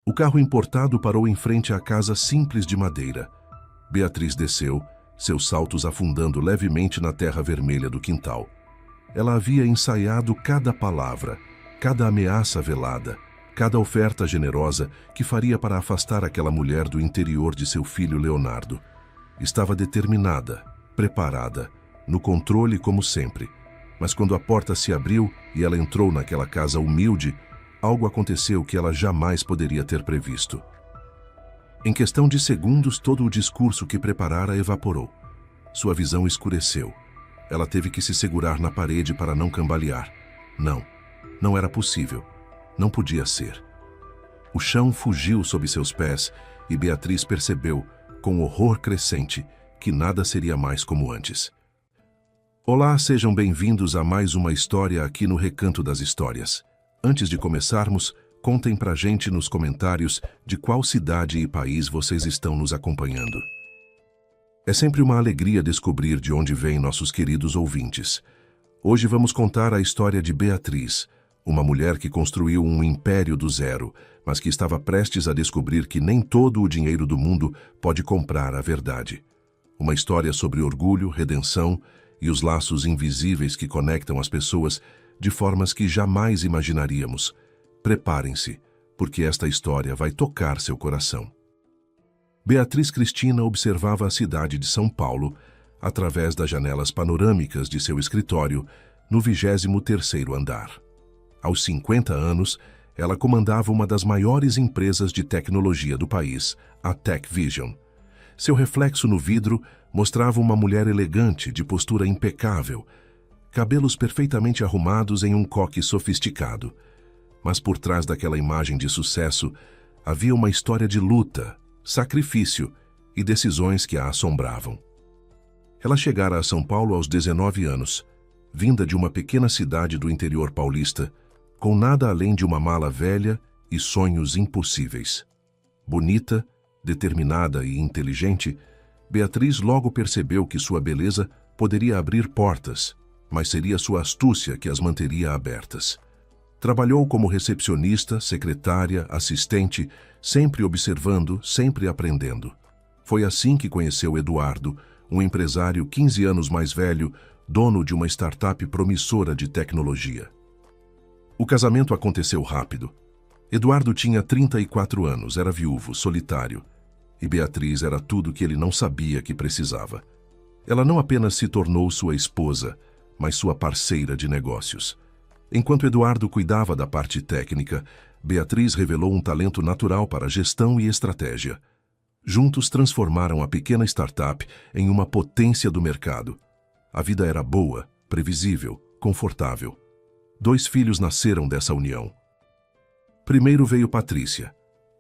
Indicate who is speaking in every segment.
Speaker 1: O carro importado parou em frente à casa simples de madeira. Beatriz desceu, seus saltos afundando levemente na terra vermelha do quintal. Ela havia ensaiado cada palavra, cada ameaça velada, cada oferta generosa que faria para afastar aquela mulher do interior de seu filho Leonardo. Estava determinada, preparada, no controle como sempre. Mas quando a porta se abriu e ela entrou naquela casa humilde, algo aconteceu que ela jamais poderia ter previsto. Em questão de segundos, todo o discurso que preparara evaporou. Sua visão escureceu. Ela teve que se segurar na parede para não cambalear. Não era possível. Não podia ser. O chão fugiu sob seus pés e Beatriz percebeu, com horror crescente, que nada seria mais como antes. Olá, sejam bem-vindos a mais uma história aqui no Recanto das Histórias. Antes de começarmos, contem pra gente nos comentários de qual cidade e país vocês estão nos acompanhando. É sempre uma alegria descobrir de onde vêm nossos queridos ouvintes. Hoje vamos contar a história de Beatriz, uma mulher que construiu um império do zero, mas que estava prestes a descobrir que nem todo o dinheiro do mundo pode comprar a verdade. Uma história sobre orgulho, redenção e os laços invisíveis que conectam as pessoas de formas que jamais imaginaríamos. Preparem-se, porque esta história vai tocar seu coração. Beatriz Cristina observava a cidade de São Paulo através das janelas panorâmicas de seu escritório no 23º andar. Aos 50 anos, ela comandava uma das maiores empresas de tecnologia do país, a TechVision. Seu reflexo no vidro mostrava uma mulher elegante, de postura impecável, cabelos perfeitamente arrumados em um coque sofisticado. Mas por trás daquela imagem de sucesso, havia uma história de luta, sacrifício e decisões que a assombravam. Ela chegara a São Paulo aos 19 anos, vinda de uma pequena cidade do interior paulista, com nada além de uma mala velha e sonhos impossíveis. Bonita, determinada e inteligente, Beatriz logo percebeu que sua beleza poderia abrir portas, mas seria sua astúcia que as manteria abertas. Trabalhou como recepcionista, secretária, assistente, sempre observando, sempre aprendendo. Foi assim que conheceu Eduardo, um empresário 15 anos mais velho, dono de uma startup promissora de tecnologia. O casamento aconteceu rápido. Eduardo tinha 34 anos, era viúvo, solitário. E Beatriz era tudo que ele não sabia que precisava. Ela não apenas se tornou sua esposa, mas sua parceira de negócios. Enquanto Eduardo cuidava da parte técnica, Beatriz revelou um talento natural para gestão e estratégia. Juntos transformaram a pequena startup em uma potência do mercado. A vida era boa, previsível, confortável. 2 filhos nasceram dessa união. Primeiro veio Patrícia,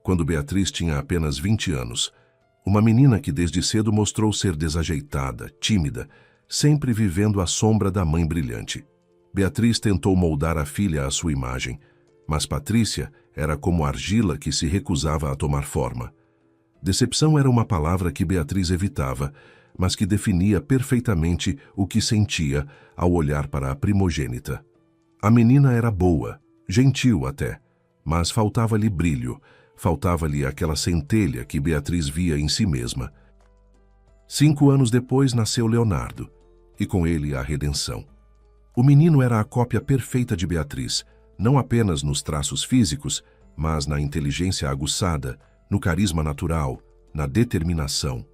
Speaker 1: quando Beatriz tinha apenas 20 anos. Uma menina que desde cedo mostrou ser desajeitada, tímida, sempre vivendo à sombra da mãe brilhante. Beatriz tentou moldar a filha à sua imagem, mas Patrícia era como argila que se recusava a tomar forma. Decepção era uma palavra que Beatriz evitava, mas que definia perfeitamente o que sentia ao olhar para a primogênita. A menina era boa, gentil até, mas faltava-lhe brilho, faltava-lhe aquela centelha que Beatriz via em si mesma. 5 anos depois nasceu Leonardo, e com ele a redenção. O menino era a cópia perfeita de Beatriz, não apenas nos traços físicos, mas na inteligência aguçada, no carisma natural, na determinação.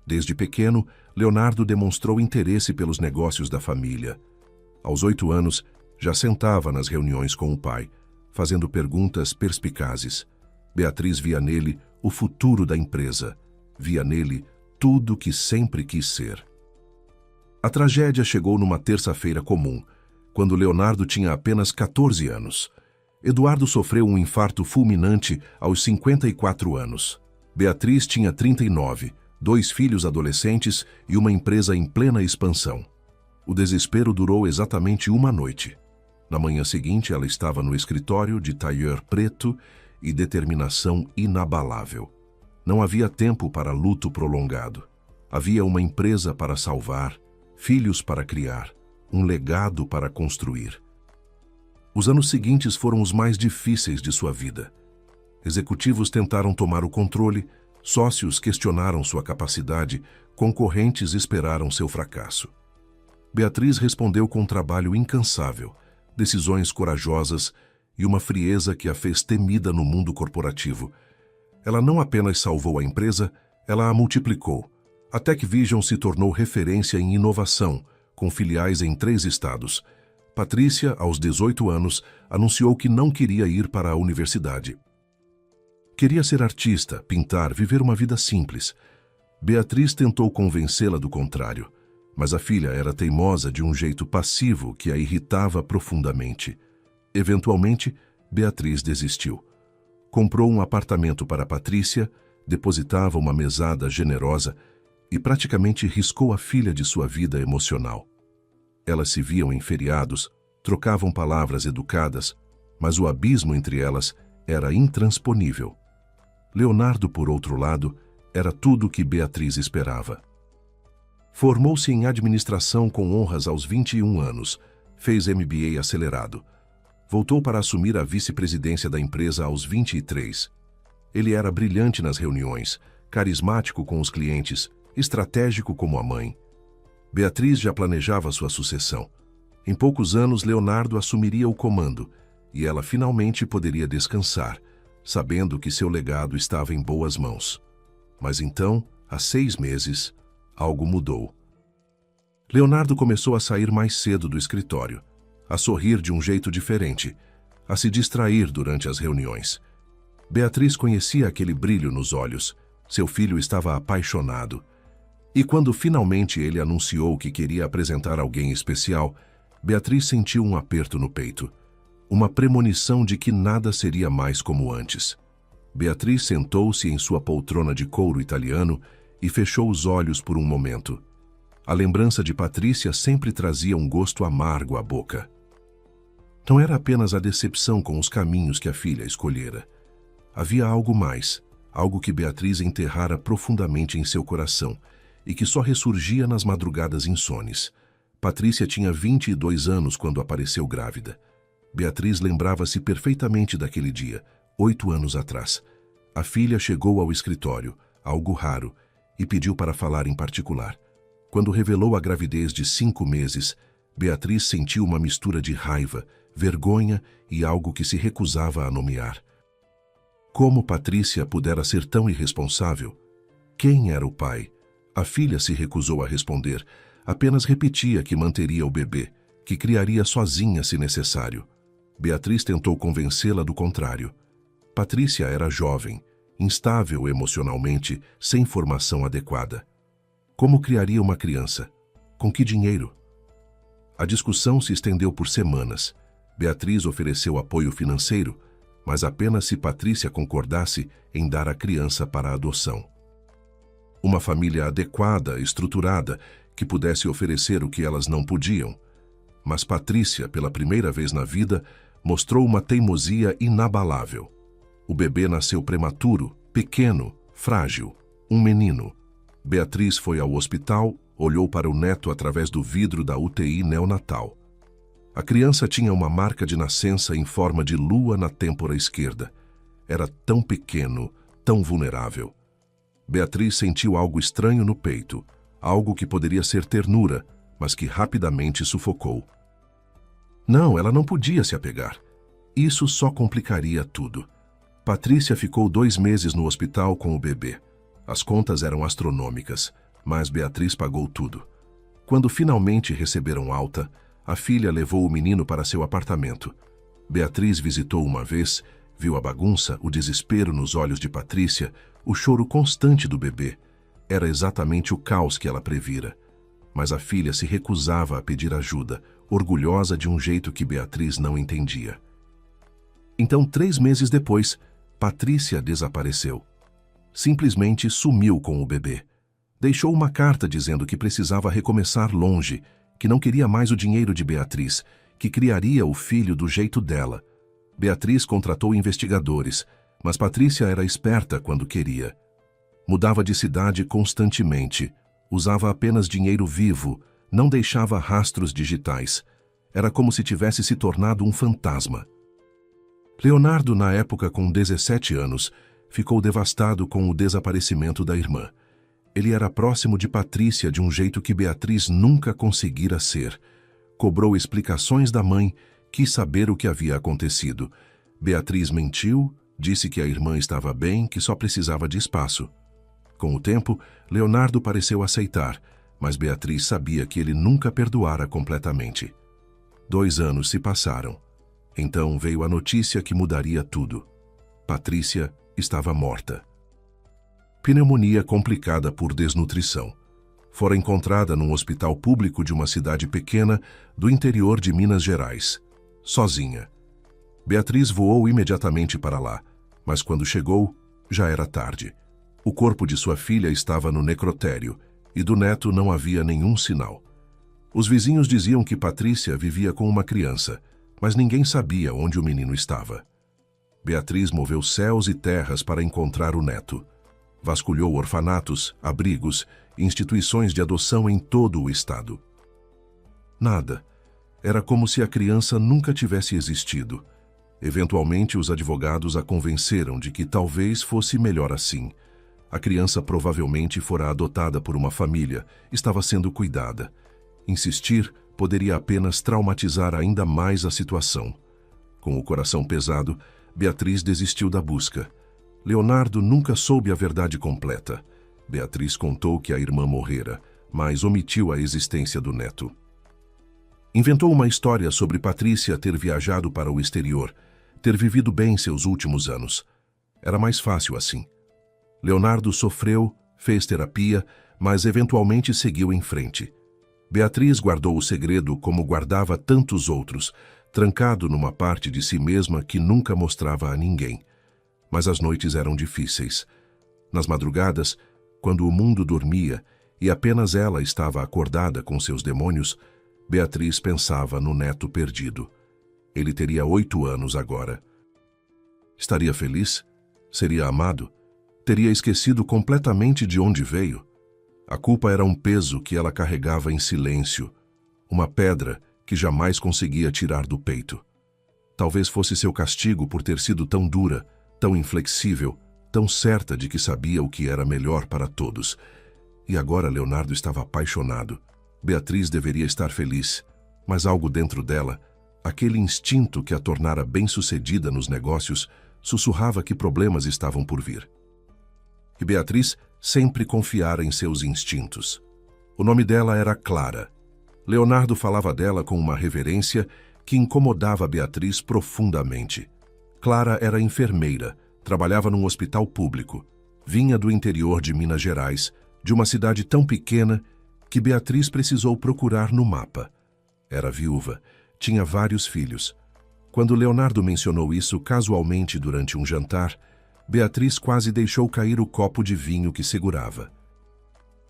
Speaker 1: Desde pequeno, Leonardo demonstrou interesse pelos negócios da família. Aos 8 anos, já sentava nas reuniões com o pai, fazendo perguntas perspicazes. Beatriz via nele o futuro da empresa, via nele tudo o que sempre quis ser. A tragédia chegou numa terça-feira comum, quando Leonardo tinha apenas 14 anos. Eduardo sofreu um infarto fulminante aos 54 anos. Beatriz tinha 39, 2 filhos adolescentes e uma empresa em plena expansão. O desespero durou exatamente uma noite. Na manhã seguinte, ela estava no escritório de tailleur preto e determinação inabalável. Não havia tempo para luto prolongado. Havia uma empresa para salvar, filhos para criar, um legado para construir. Os anos seguintes foram os mais difíceis de sua vida. Executivos tentaram tomar o controle, sócios questionaram sua capacidade, concorrentes esperaram seu fracasso. Beatriz respondeu com um trabalho incansável, decisões corajosas e uma frieza que a fez temida no mundo corporativo. Ela não apenas salvou a empresa, ela a multiplicou. A TechVision se tornou referência em inovação, com filiais em 3 estados. Patrícia, aos 18 anos, anunciou que não queria ir para a universidade. Queria ser artista, pintar, viver uma vida simples. Beatriz tentou convencê-la do contrário, mas a filha era teimosa de um jeito passivo que a irritava profundamente. Eventualmente, Beatriz desistiu. Comprou um apartamento para Patrícia, depositava uma mesada generosa e praticamente riscou a filha de sua vida emocional. Elas se viam em feriados, trocavam palavras educadas, mas o abismo entre elas era intransponível. Leonardo, por outro lado, era tudo o que Beatriz esperava. Formou-se em administração com honras aos 21 anos, fez MBA acelerado. Voltou para assumir a vice-presidência da empresa aos 23. Ele era brilhante nas reuniões, carismático com os clientes, estratégico como a mãe. Beatriz já planejava sua sucessão. Em poucos anos, Leonardo assumiria o comando e ela finalmente poderia descansar, sabendo que seu legado estava em boas mãos. Mas então, há 6 meses, algo mudou. Leonardo começou a sair mais cedo do escritório, a sorrir de um jeito diferente, a se distrair durante as reuniões. Beatriz conhecia aquele brilho nos olhos. Seu filho estava apaixonado. E quando finalmente ele anunciou que queria apresentar alguém especial, Beatriz sentiu um aperto no peito, uma premonição de que nada seria mais como antes. Beatriz sentou-se em sua poltrona de couro italiano e fechou os olhos por um momento. A lembrança de Patrícia sempre trazia um gosto amargo à boca. Não era apenas a decepção com os caminhos que a filha escolhera. Havia algo mais, algo que Beatriz enterrara profundamente em seu coração e que só ressurgia nas madrugadas insones. Patrícia tinha 22 anos quando apareceu grávida. Beatriz lembrava-se perfeitamente daquele dia, 8 anos atrás. A filha chegou ao escritório, algo raro, e pediu para falar em particular. Quando revelou a gravidez de 5 meses, Beatriz sentiu uma mistura de raiva, vergonha e algo que se recusava a nomear. Como Patrícia pudera ser tão irresponsável? Quem era o pai? A filha se recusou a responder, apenas repetia que manteria o bebê, que criaria sozinha se necessário. Beatriz tentou convencê-la do contrário. Patrícia era jovem, instável emocionalmente, sem formação adequada. Como criaria uma criança? Com que dinheiro? A discussão se estendeu por semanas. Beatriz ofereceu apoio financeiro, mas apenas se Patrícia concordasse em dar a criança para a adoção. Uma família adequada, estruturada, que pudesse oferecer o que elas não podiam. Mas Patrícia, pela primeira vez na vida, mostrou uma teimosia inabalável. O bebê nasceu prematuro, pequeno, frágil, um menino. Beatriz foi ao hospital, olhou para o neto através do vidro da UTI neonatal. A criança tinha uma marca de nascença em forma de lua na têmpora esquerda. Era tão pequeno, tão vulnerável. Beatriz sentiu algo estranho no peito, algo que poderia ser ternura, mas que rapidamente sufocou. Não, ela não podia se apegar. Isso só complicaria tudo. Patrícia ficou 2 meses no hospital com o bebê. As contas eram astronômicas, mas Beatriz pagou tudo. Quando finalmente receberam alta, a filha levou o menino para seu apartamento. Beatriz visitou uma vez, viu a bagunça, o desespero nos olhos de Patrícia, o choro constante do bebê. Era exatamente o caos que ela previra. Mas a filha se recusava a pedir ajuda, orgulhosa de um jeito que Beatriz não entendia. Então, 3 meses depois, Patrícia desapareceu. Simplesmente sumiu com o bebê. Deixou uma carta dizendo que precisava recomeçar longe, que não queria mais o dinheiro de Beatriz, que criaria o filho do jeito dela. Beatriz contratou investigadores, mas Patrícia era esperta quando queria. Mudava de cidade constantemente, usava apenas dinheiro vivo, não deixava rastros digitais. Era como se tivesse se tornado um fantasma. Leonardo, na época com 17 anos, ficou devastado com o desaparecimento da irmã. Ele era próximo de Patrícia de um jeito que Beatriz nunca conseguira ser. Cobrou explicações da mãe, quis saber o que havia acontecido. Beatriz mentiu, disse que a irmã estava bem, que só precisava de espaço. Com o tempo, Leonardo pareceu aceitar, mas Beatriz sabia que ele nunca perdoara completamente. 2 anos se passaram. Então veio a notícia que mudaria tudo. Patrícia estava morta. Pneumonia complicada por desnutrição. Fora encontrada num hospital público de uma cidade pequena do interior de Minas Gerais, sozinha. Beatriz voou imediatamente para lá, mas quando chegou, já era tarde. O corpo de sua filha estava no necrotério e do neto não havia nenhum sinal. Os vizinhos diziam que Patrícia vivia com uma criança, mas ninguém sabia onde o menino estava. Beatriz moveu céus e terras para encontrar o neto. Vasculhou orfanatos, abrigos, instituições de adoção em todo o estado. Nada. Era como se a criança nunca tivesse existido. Eventualmente, os advogados a convenceram de que talvez fosse melhor assim. A criança provavelmente fora adotada por uma família, estava sendo cuidada. Insistir poderia apenas traumatizar ainda mais a situação. Com o coração pesado, Beatriz desistiu da busca. Leonardo nunca soube a verdade completa. Beatriz contou que a irmã morrera, mas omitiu a existência do neto. Inventou uma história sobre Patrícia ter viajado para o exterior, ter vivido bem seus últimos anos. Era mais fácil assim. Leonardo sofreu, fez terapia, mas eventualmente seguiu em frente. Beatriz guardou o segredo como guardava tantos outros, trancado numa parte de si mesma que nunca mostrava a ninguém. Mas as noites eram difíceis. Nas madrugadas, quando o mundo dormia e apenas ela estava acordada com seus demônios, Beatriz pensava no neto perdido. Ele teria 8 anos agora. Estaria feliz? Seria amado? Teria esquecido completamente de onde veio? A culpa era um peso que ela carregava em silêncio, uma pedra que jamais conseguia tirar do peito. Talvez fosse seu castigo por ter sido tão dura, tão inflexível, tão certa de que sabia o que era melhor para todos. E agora Leonardo estava apaixonado. Beatriz deveria estar feliz, mas algo dentro dela, aquele instinto que a tornara bem-sucedida nos negócios, sussurrava que problemas estavam por vir. E Beatriz sempre confiara em seus instintos. O nome dela era Clara. Leonardo falava dela com uma reverência que incomodava Beatriz profundamente. Clara era enfermeira, trabalhava num hospital público. Vinha do interior de Minas Gerais, de uma cidade tão pequena que Beatriz precisou procurar no mapa. Era viúva, tinha vários filhos. Quando Leonardo mencionou isso casualmente durante um jantar, Beatriz quase deixou cair o copo de vinho que segurava.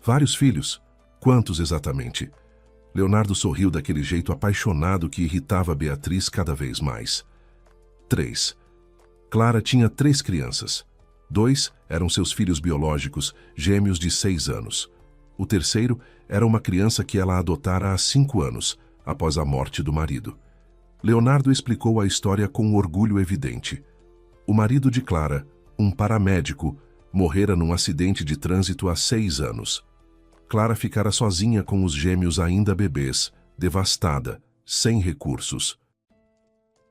Speaker 1: Vários filhos? Quantos exatamente? Leonardo sorriu daquele jeito apaixonado que irritava Beatriz cada vez mais. 3. Clara tinha 3 crianças. 2 eram seus filhos biológicos, gêmeos de 6 anos. O terceiro era uma criança que ela adotara há 5 anos, após a morte do marido. Leonardo explicou a história com orgulho evidente. O marido de Clara, um paramédico, morrera num acidente de trânsito há 6 anos. Clara ficara sozinha com os gêmeos ainda bebês, devastada, sem recursos.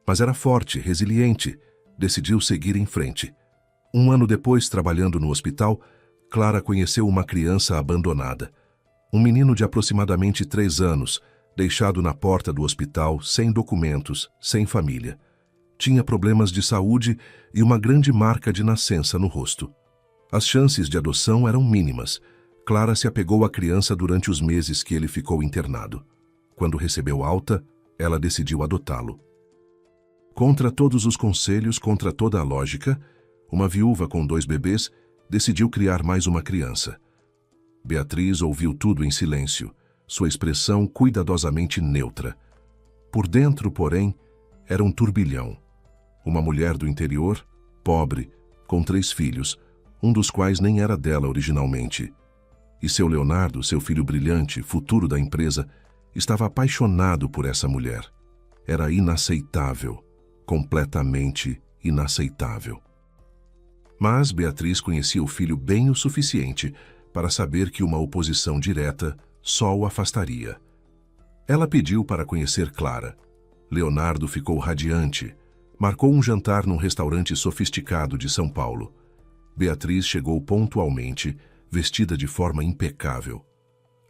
Speaker 1: Mas era forte, resiliente, decidiu seguir em frente. 1 ano depois, trabalhando no hospital, Clara conheceu uma criança abandonada. Um menino de aproximadamente 3 anos, deixado na porta do hospital, sem documentos, sem família. Tinha problemas de saúde e uma grande marca de nascença no rosto. As chances de adoção eram mínimas. Clara se apegou à criança durante os meses que ele ficou internado. Quando recebeu alta, ela decidiu adotá-lo. Contra todos os conselhos, contra toda a lógica, uma viúva com 2 bebês decidiu criar mais uma criança. Beatriz ouviu tudo em silêncio, sua expressão cuidadosamente neutra. Por dentro, porém, era um turbilhão. Uma mulher do interior, pobre, com 3 filhos, um dos quais nem era dela originalmente. E seu Leonardo, seu filho brilhante, futuro da empresa, estava apaixonado por essa mulher. Era inaceitável, completamente inaceitável. Mas Beatriz conhecia o filho bem o suficiente para saber que uma oposição direta só o afastaria. Ela pediu para conhecer Clara. Leonardo ficou radiante. Marcou um jantar num restaurante sofisticado de São Paulo. Beatriz chegou pontualmente, vestida de forma impecável.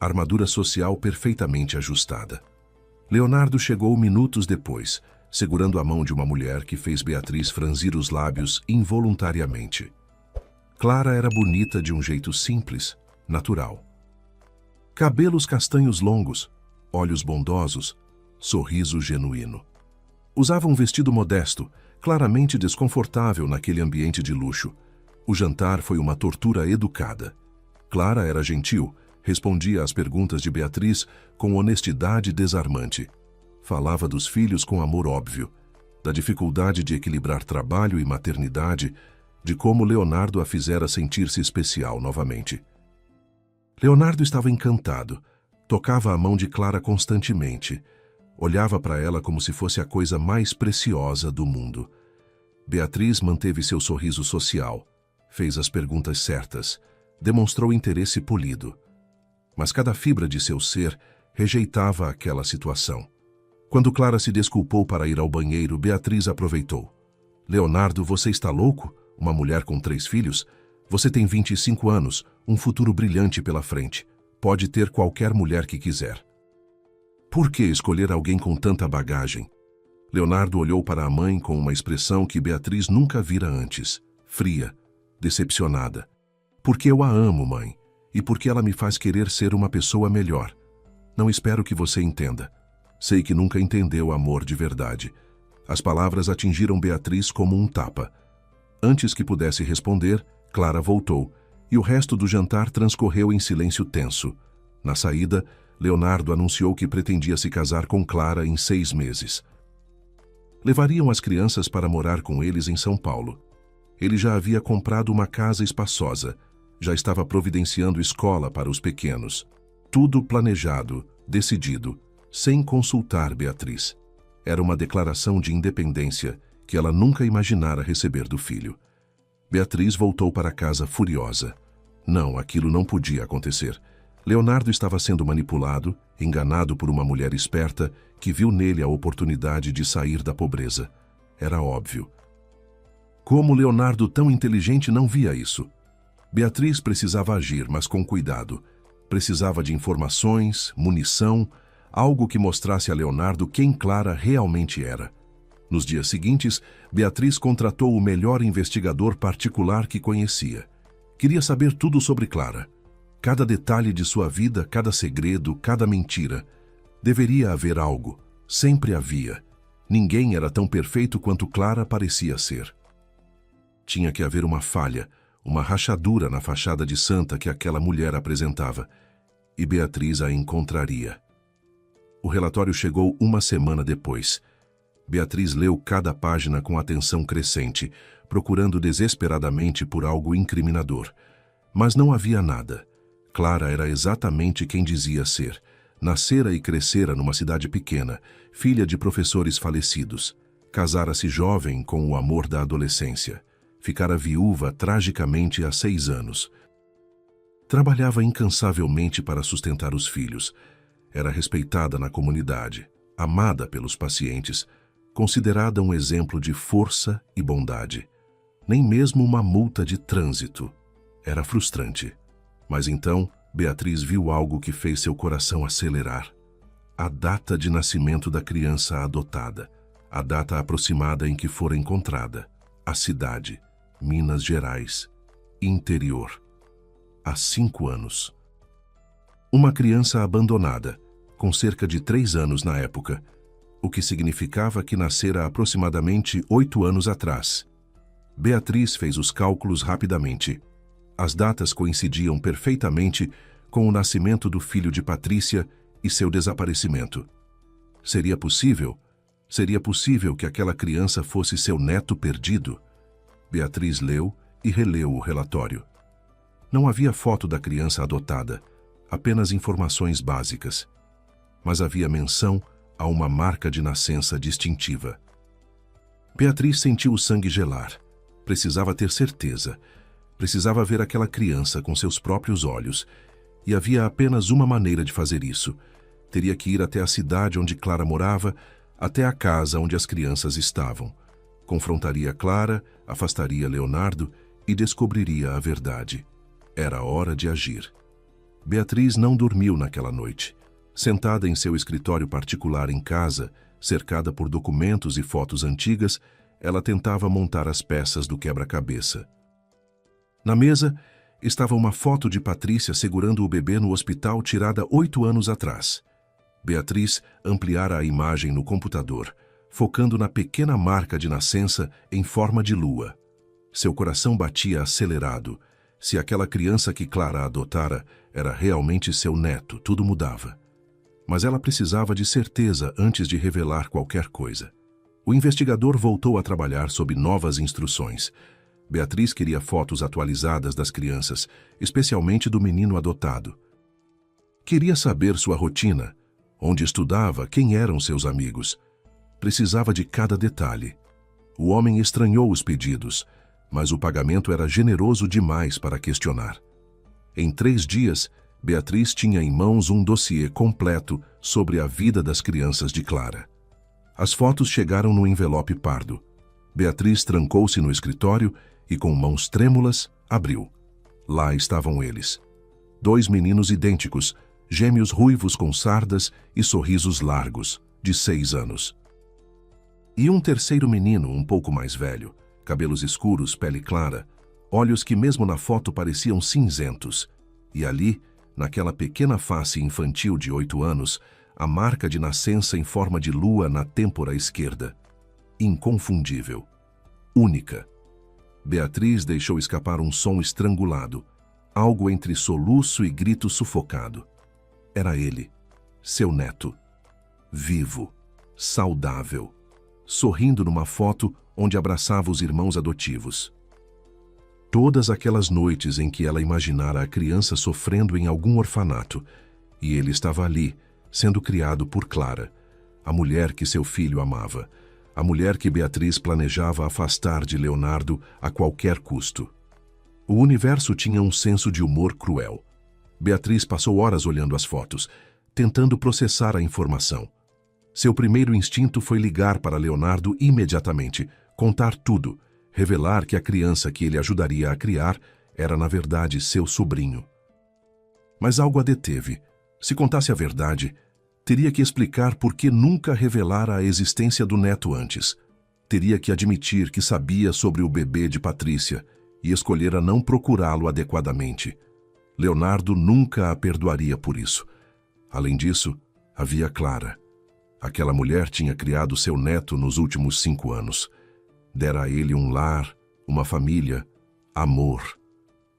Speaker 1: Armadura social perfeitamente ajustada. Leonardo chegou minutos depois, segurando a mão de uma mulher que fez Beatriz franzir os lábios involuntariamente. Clara era bonita de um jeito simples, natural. Cabelos castanhos longos, olhos bondosos, sorriso genuíno. Usava um vestido modesto, claramente desconfortável naquele ambiente de luxo. O jantar foi uma tortura educada. Clara era gentil, respondia às perguntas de Beatriz com honestidade desarmante. Falava dos filhos com amor óbvio, da dificuldade de equilibrar trabalho e maternidade, de como Leonardo a fizera sentir-se especial novamente. Leonardo estava encantado, tocava a mão de Clara constantemente, olhava para ela como se fosse a coisa mais preciosa do mundo. Beatriz manteve seu sorriso social, fez as perguntas certas, demonstrou interesse polido. Mas cada fibra de seu ser rejeitava aquela situação. Quando Clara se desculpou para ir ao banheiro, Beatriz aproveitou. Leonardo, você está louco? Uma mulher com 3 filhos? Você tem 25 anos, um futuro brilhante pela frente. Pode ter qualquer mulher que quiser. Por que escolher alguém com tanta bagagem? Leonardo olhou para a mãe com uma expressão que Beatriz nunca vira antes, fria, decepcionada. Porque eu a amo, mãe, e porque ela me faz querer ser uma pessoa melhor. Não espero que você entenda. Sei que nunca entendeu amor de verdade. As palavras atingiram Beatriz como um tapa. Antes que pudesse responder, Clara voltou, e o resto do jantar transcorreu em silêncio tenso. Na saída, Leonardo anunciou que pretendia se casar com Clara em 6 meses. Levariam as crianças para morar com eles em São Paulo. Ele já havia comprado uma casa espaçosa, já estava providenciando escola para os pequenos. Tudo planejado, decidido, sem consultar Beatriz. Era uma declaração de independência que ela nunca imaginara receber do filho. Beatriz voltou para casa furiosa. Não, aquilo não podia acontecer. Leonardo estava sendo manipulado, enganado por uma mulher esperta que viu nele a oportunidade de sair da pobreza. Era óbvio. Como Leonardo, tão inteligente, não via isso? Beatriz precisava agir, mas com cuidado. Precisava de informações, munição, algo que mostrasse a Leonardo quem Clara realmente era. Nos dias seguintes, Beatriz contratou o melhor investigador particular que conhecia. Queria saber tudo sobre Clara. Cada detalhe de sua vida, cada segredo, cada mentira. Deveria haver algo. Sempre havia. Ninguém era tão perfeito quanto Clara parecia ser. Tinha que haver uma falha, uma rachadura na fachada de santa que aquela mulher apresentava. E Beatriz a encontraria. O relatório chegou uma semana depois. Beatriz leu cada página com atenção crescente, procurando desesperadamente por algo incriminador. Mas não havia nada. Clara era exatamente quem dizia ser. Nascera e crescera numa cidade pequena, filha de professores falecidos. Casara-se jovem com o amor da adolescência. Ficara viúva tragicamente há 6 anos. Trabalhava incansavelmente para sustentar os filhos. Era respeitada na comunidade, amada pelos pacientes, considerada um exemplo de força e bondade. Nem mesmo uma multa de trânsito. Era frustrante. Mas então, Beatriz viu algo que fez seu coração acelerar. A data de nascimento da criança adotada. A data aproximada em que fora encontrada. A cidade, Minas Gerais, interior. Há 5 anos. Uma criança abandonada, com cerca de 3 anos na época, o que significava que nascera aproximadamente 8 anos atrás. Beatriz fez os cálculos rapidamente. As datas coincidiam perfeitamente com o nascimento do filho de Patrícia e seu desaparecimento. Seria possível? Seria possível que aquela criança fosse seu neto perdido? Beatriz leu e releu o relatório. Não havia foto da criança adotada, apenas informações básicas. Mas havia menção a uma marca de nascença distintiva. Beatriz sentiu o sangue gelar. Precisava ter certeza. Precisava ver aquela criança com seus próprios olhos. E havia apenas uma maneira de fazer isso. Teria que ir até a cidade onde Clara morava, até a casa onde as crianças estavam. Confrontaria Clara, afastaria Leonardo e descobriria a verdade. Era hora de agir. Beatriz não dormiu naquela noite. Sentada em seu escritório particular em casa, cercada por documentos e fotos antigas, ela tentava montar as peças do quebra-cabeça. Na mesa, estava uma foto de Patrícia segurando o bebê no hospital tirada 8 anos atrás. Beatriz ampliara a imagem no computador, focando na pequena marca de nascença em forma de lua. Seu coração batia acelerado. Se aquela criança que Clara adotara era realmente seu neto, tudo mudava. Mas ela precisava de certeza antes de revelar qualquer coisa. O investigador voltou a trabalhar sob novas instruções. Beatriz queria fotos atualizadas das crianças, especialmente do menino adotado. Queria saber sua rotina, onde estudava, quem eram seus amigos. Precisava de cada detalhe. O homem estranhou os pedidos, mas o pagamento era generoso demais para questionar. Em 3 dias, Beatriz tinha em mãos um dossiê completo sobre a vida das crianças de Clara. As fotos chegaram no envelope pardo. Beatriz trancou-se no escritório e, com mãos trêmulas, abriu. Lá estavam eles. 2 meninos idênticos, gêmeos ruivos com sardas e sorrisos largos, de 6 anos. E um terceiro menino, um pouco mais velho, cabelos escuros, pele clara, olhos que mesmo na foto pareciam cinzentos. E ali, naquela pequena face infantil de 8 anos, a marca de nascença em forma de lua na têmpora esquerda. Inconfundível. Única. Beatriz deixou escapar um som estrangulado, algo entre soluço e grito sufocado. Era ele, seu neto. Vivo, saudável, sorrindo numa foto onde abraçava os irmãos adotivos. Todas aquelas noites em que ela imaginara a criança sofrendo em algum orfanato, e ele estava ali, sendo criado por Clara, a mulher que seu filho amava, a mulher que Beatriz planejava afastar de Leonardo a qualquer custo. O universo tinha um senso de humor cruel. Beatriz passou horas olhando as fotos, tentando processar a informação. Seu primeiro instinto foi ligar para Leonardo imediatamente, contar tudo, revelar que a criança que ele ajudaria a criar era, na verdade, seu sobrinho. Mas algo a deteve. Se contasse a verdade, teria que explicar por que nunca revelara a existência do neto antes. Teria que admitir que sabia sobre o bebê de Patrícia e escolhera não procurá-lo adequadamente. Leonardo nunca a perdoaria por isso. Além disso, havia Clara. Aquela mulher tinha criado seu neto nos últimos 5 anos. Dera a ele um lar, uma família, amor.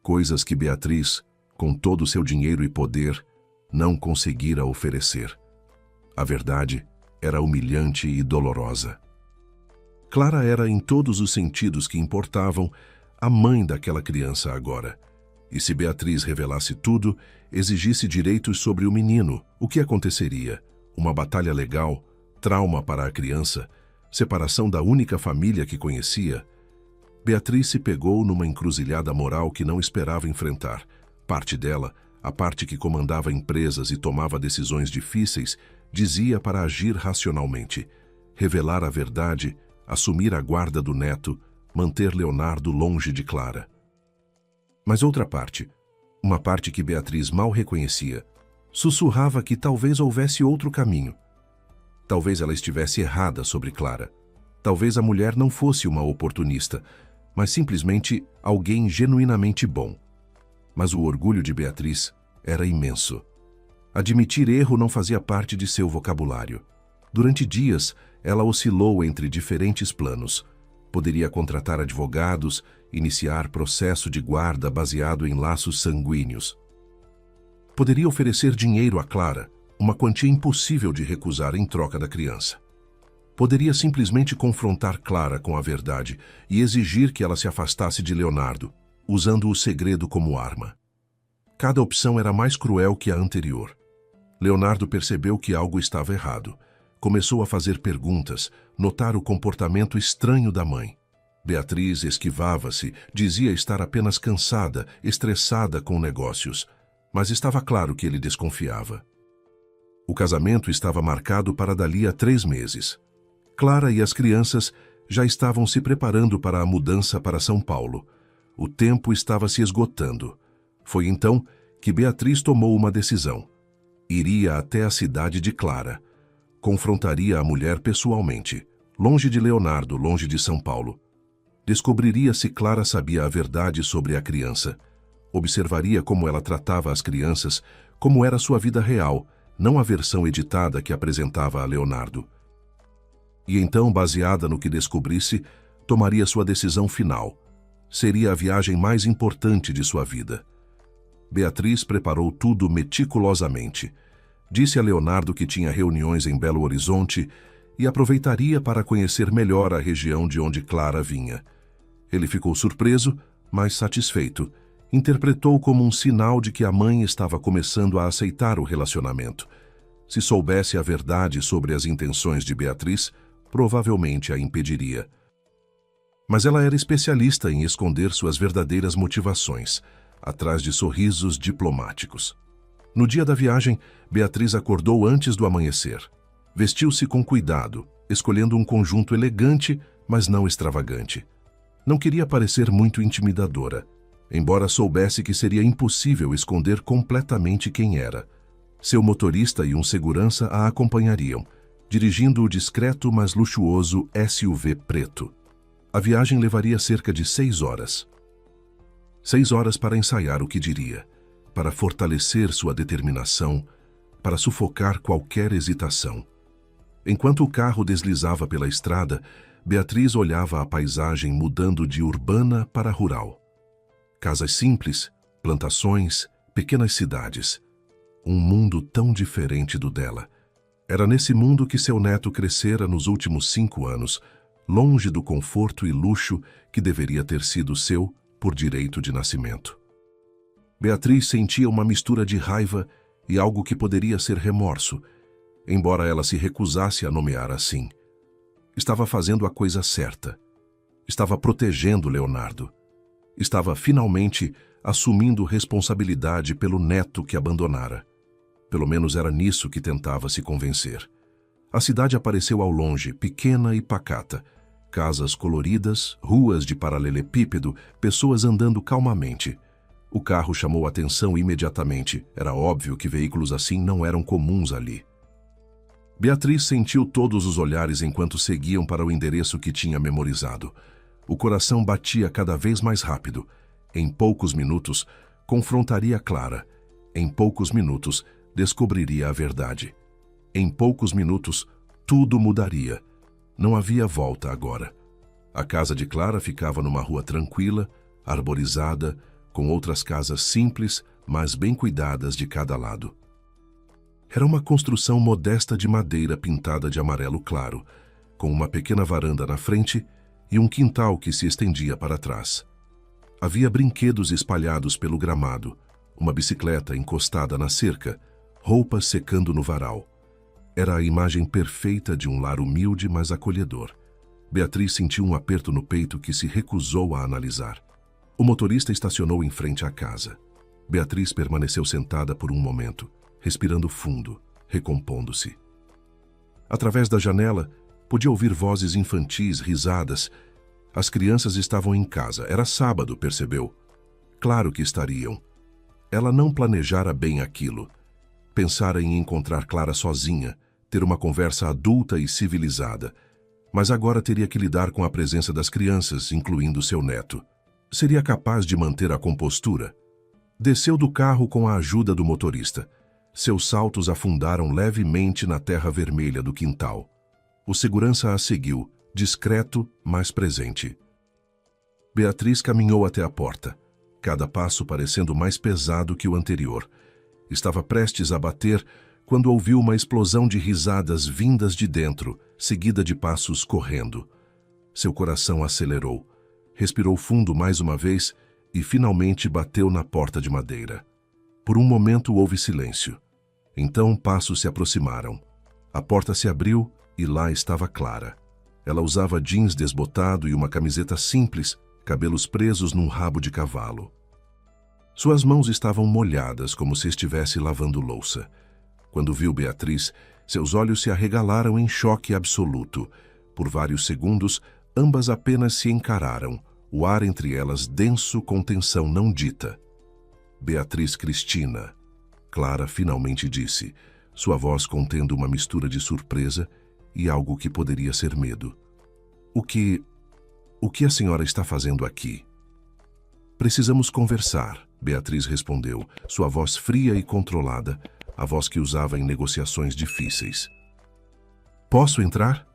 Speaker 1: Coisas que Beatriz, com todo o seu dinheiro e poder, não conseguira oferecer. A verdade era humilhante e dolorosa. Clara era, em todos os sentidos que importavam, a mãe daquela criança agora. E se Beatriz revelasse tudo, exigisse direitos sobre o menino, o que aconteceria? Uma batalha legal, trauma para a criança, separação da única família que conhecia? Beatriz se pegou numa encruzilhada moral que não esperava enfrentar. Parte dela, a parte que comandava empresas e tomava decisões difíceis, dizia para agir racionalmente, revelar a verdade, assumir a guarda do neto, manter Leonardo longe de Clara. Mas outra parte, uma parte que Beatriz mal reconhecia, sussurrava que talvez houvesse outro caminho. Talvez ela estivesse errada sobre Clara. Talvez a mulher não fosse uma oportunista, mas simplesmente alguém genuinamente bom. Mas o orgulho de Beatriz era imenso. Admitir erro não fazia parte de seu vocabulário. Durante dias, ela oscilou entre diferentes planos. Poderia contratar advogados, iniciar processo de guarda baseado em laços sanguíneos. Poderia oferecer dinheiro a Clara, uma quantia impossível de recusar em troca da criança. Poderia simplesmente confrontar Clara com a verdade e exigir que ela se afastasse de Leonardo, usando o segredo como arma. Cada opção era mais cruel que a anterior. Leonardo percebeu que algo estava errado. Começou a fazer perguntas, notar o comportamento estranho da mãe. Beatriz esquivava-se, dizia estar apenas cansada, estressada com negócios, mas estava claro que ele desconfiava. O casamento estava marcado para dali a 3 meses. Clara e as crianças já estavam se preparando para a mudança para São Paulo. O tempo estava se esgotando. Foi então que Beatriz tomou uma decisão. Iria até a cidade de Clara. Confrontaria a mulher pessoalmente, longe de Leonardo, longe de São Paulo. Descobriria se Clara sabia a verdade sobre a criança. Observaria como ela tratava as crianças, como era sua vida real, não a versão editada que apresentava a Leonardo. E então, baseada no que descobrisse, tomaria sua decisão final. Seria a viagem mais importante de sua vida. Beatriz preparou tudo meticulosamente. Disse a Leonardo que tinha reuniões em Belo Horizonte e aproveitaria para conhecer melhor a região de onde Clara vinha. Ele ficou surpreso, mas satisfeito. Interpretou como um sinal de que a mãe estava começando a aceitar o relacionamento. Se soubesse a verdade sobre as intenções de Beatriz, provavelmente a impediria. Mas ela era especialista em esconder suas verdadeiras motivações, atrás de sorrisos diplomáticos. No dia da viagem, Beatriz acordou antes do amanhecer. Vestiu-se com cuidado, escolhendo um conjunto elegante, mas não extravagante. Não queria parecer muito intimidadora, embora soubesse que seria impossível esconder completamente quem era. Seu motorista e um segurança a acompanhariam, dirigindo o discreto, mas luxuoso SUV preto. A viagem levaria cerca de 6 horas. 6 horas para ensaiar o que diria, para fortalecer sua determinação, para sufocar qualquer hesitação. Enquanto o carro deslizava pela estrada, Beatriz olhava a paisagem mudando de urbana para rural. Casas simples, plantações, pequenas cidades. Um mundo tão diferente do dela. Era nesse mundo que seu neto crescera nos últimos 5 anos, longe do conforto e luxo que deveria ter sido seu por direito de nascimento. Beatriz sentia uma mistura de raiva e algo que poderia ser remorso, embora ela se recusasse a nomear assim. Estava fazendo a coisa certa. Estava protegendo Leonardo. Estava finalmente assumindo responsabilidade pelo neto que abandonara. Pelo menos era nisso que tentava se convencer. A cidade apareceu ao longe, pequena e pacata. Casas coloridas, ruas de paralelepípedo, pessoas andando calmamente. O carro chamou atenção imediatamente. Era óbvio que veículos assim não eram comuns ali. Beatriz sentiu todos os olhares enquanto seguiam para o endereço que tinha memorizado. O coração batia cada vez mais rápido. Em poucos minutos, confrontaria Clara. Em poucos minutos, descobriria a verdade. Em poucos minutos, tudo mudaria. Não havia volta agora. A casa de Clara ficava numa rua tranquila, arborizada, com outras casas simples, mas bem cuidadas de cada lado. Era uma construção modesta de madeira pintada de amarelo claro, com uma pequena varanda na frente e um quintal que se estendia para trás. Havia brinquedos espalhados pelo gramado, uma bicicleta encostada na cerca, roupas secando no varal. Era a imagem perfeita de um lar humilde, mas acolhedor. Beatriz sentiu um aperto no peito que se recusou a analisar. O motorista estacionou em frente à casa. Beatriz permaneceu sentada por um momento, respirando fundo, recompondo-se. Através da janela, podia ouvir vozes infantis, risadas. As crianças estavam em casa. Era sábado, percebeu? Claro que estariam. Ela não planejara bem aquilo. Pensara em encontrar Clara sozinha, ter uma conversa adulta e civilizada. Mas agora teria que lidar com a presença das crianças, incluindo seu neto. Seria capaz de manter a compostura? Desceu do carro com a ajuda do motorista. Seus saltos afundaram levemente na terra vermelha do quintal. O segurança a seguiu, discreto, mas presente. Beatriz caminhou até a porta, cada passo parecendo mais pesado que o anterior. Estava prestes a bater quando ouviu uma explosão de risadas vindas de dentro, seguida de passos correndo. Seu coração acelerou. Respirou fundo mais uma vez e finalmente bateu na porta de madeira. Por um momento houve silêncio. Então passos se aproximaram. A porta se abriu e lá estava Clara. Ela usava jeans desbotado e uma camiseta simples, cabelos presos num rabo de cavalo. Suas mãos estavam molhadas como se estivesse lavando louça. Quando viu Beatriz, seus olhos se arregalaram em choque absoluto. Por vários segundos, ambas apenas se encararam, o ar entre elas denso com tensão não dita. Beatriz Cristina, Clara finalmente disse, sua voz contendo uma mistura de surpresa e algo que poderia ser medo. O que a senhora está fazendo aqui? Precisamos conversar, Beatriz respondeu, sua voz fria e controlada, a voz que usava em negociações difíceis. Posso entrar?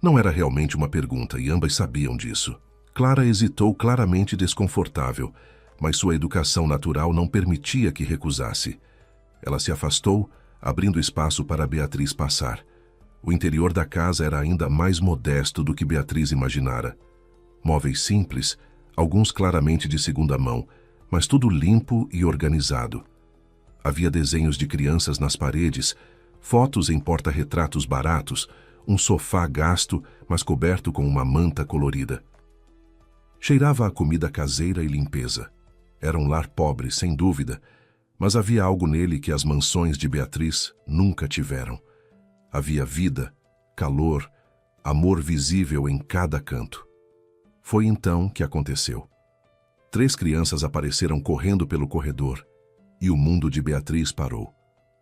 Speaker 1: Não era realmente uma pergunta e ambas sabiam disso. Clara hesitou, claramente desconfortável, mas sua educação natural não permitia que recusasse. Ela se afastou, abrindo espaço para Beatriz passar. O interior da casa era ainda mais modesto do que Beatriz imaginara. Móveis simples, alguns claramente de segunda mão, mas tudo limpo e organizado. Havia desenhos de crianças nas paredes, fotos em porta-retratos baratos, um sofá gasto, mas coberto com uma manta colorida. Cheirava a comida caseira e limpeza. Era um lar pobre, sem dúvida, mas havia algo nele que as mansões de Beatriz nunca tiveram. Havia vida, calor, amor visível em cada canto. Foi então que aconteceu. 3 crianças apareceram correndo pelo corredor, e o mundo de Beatriz parou.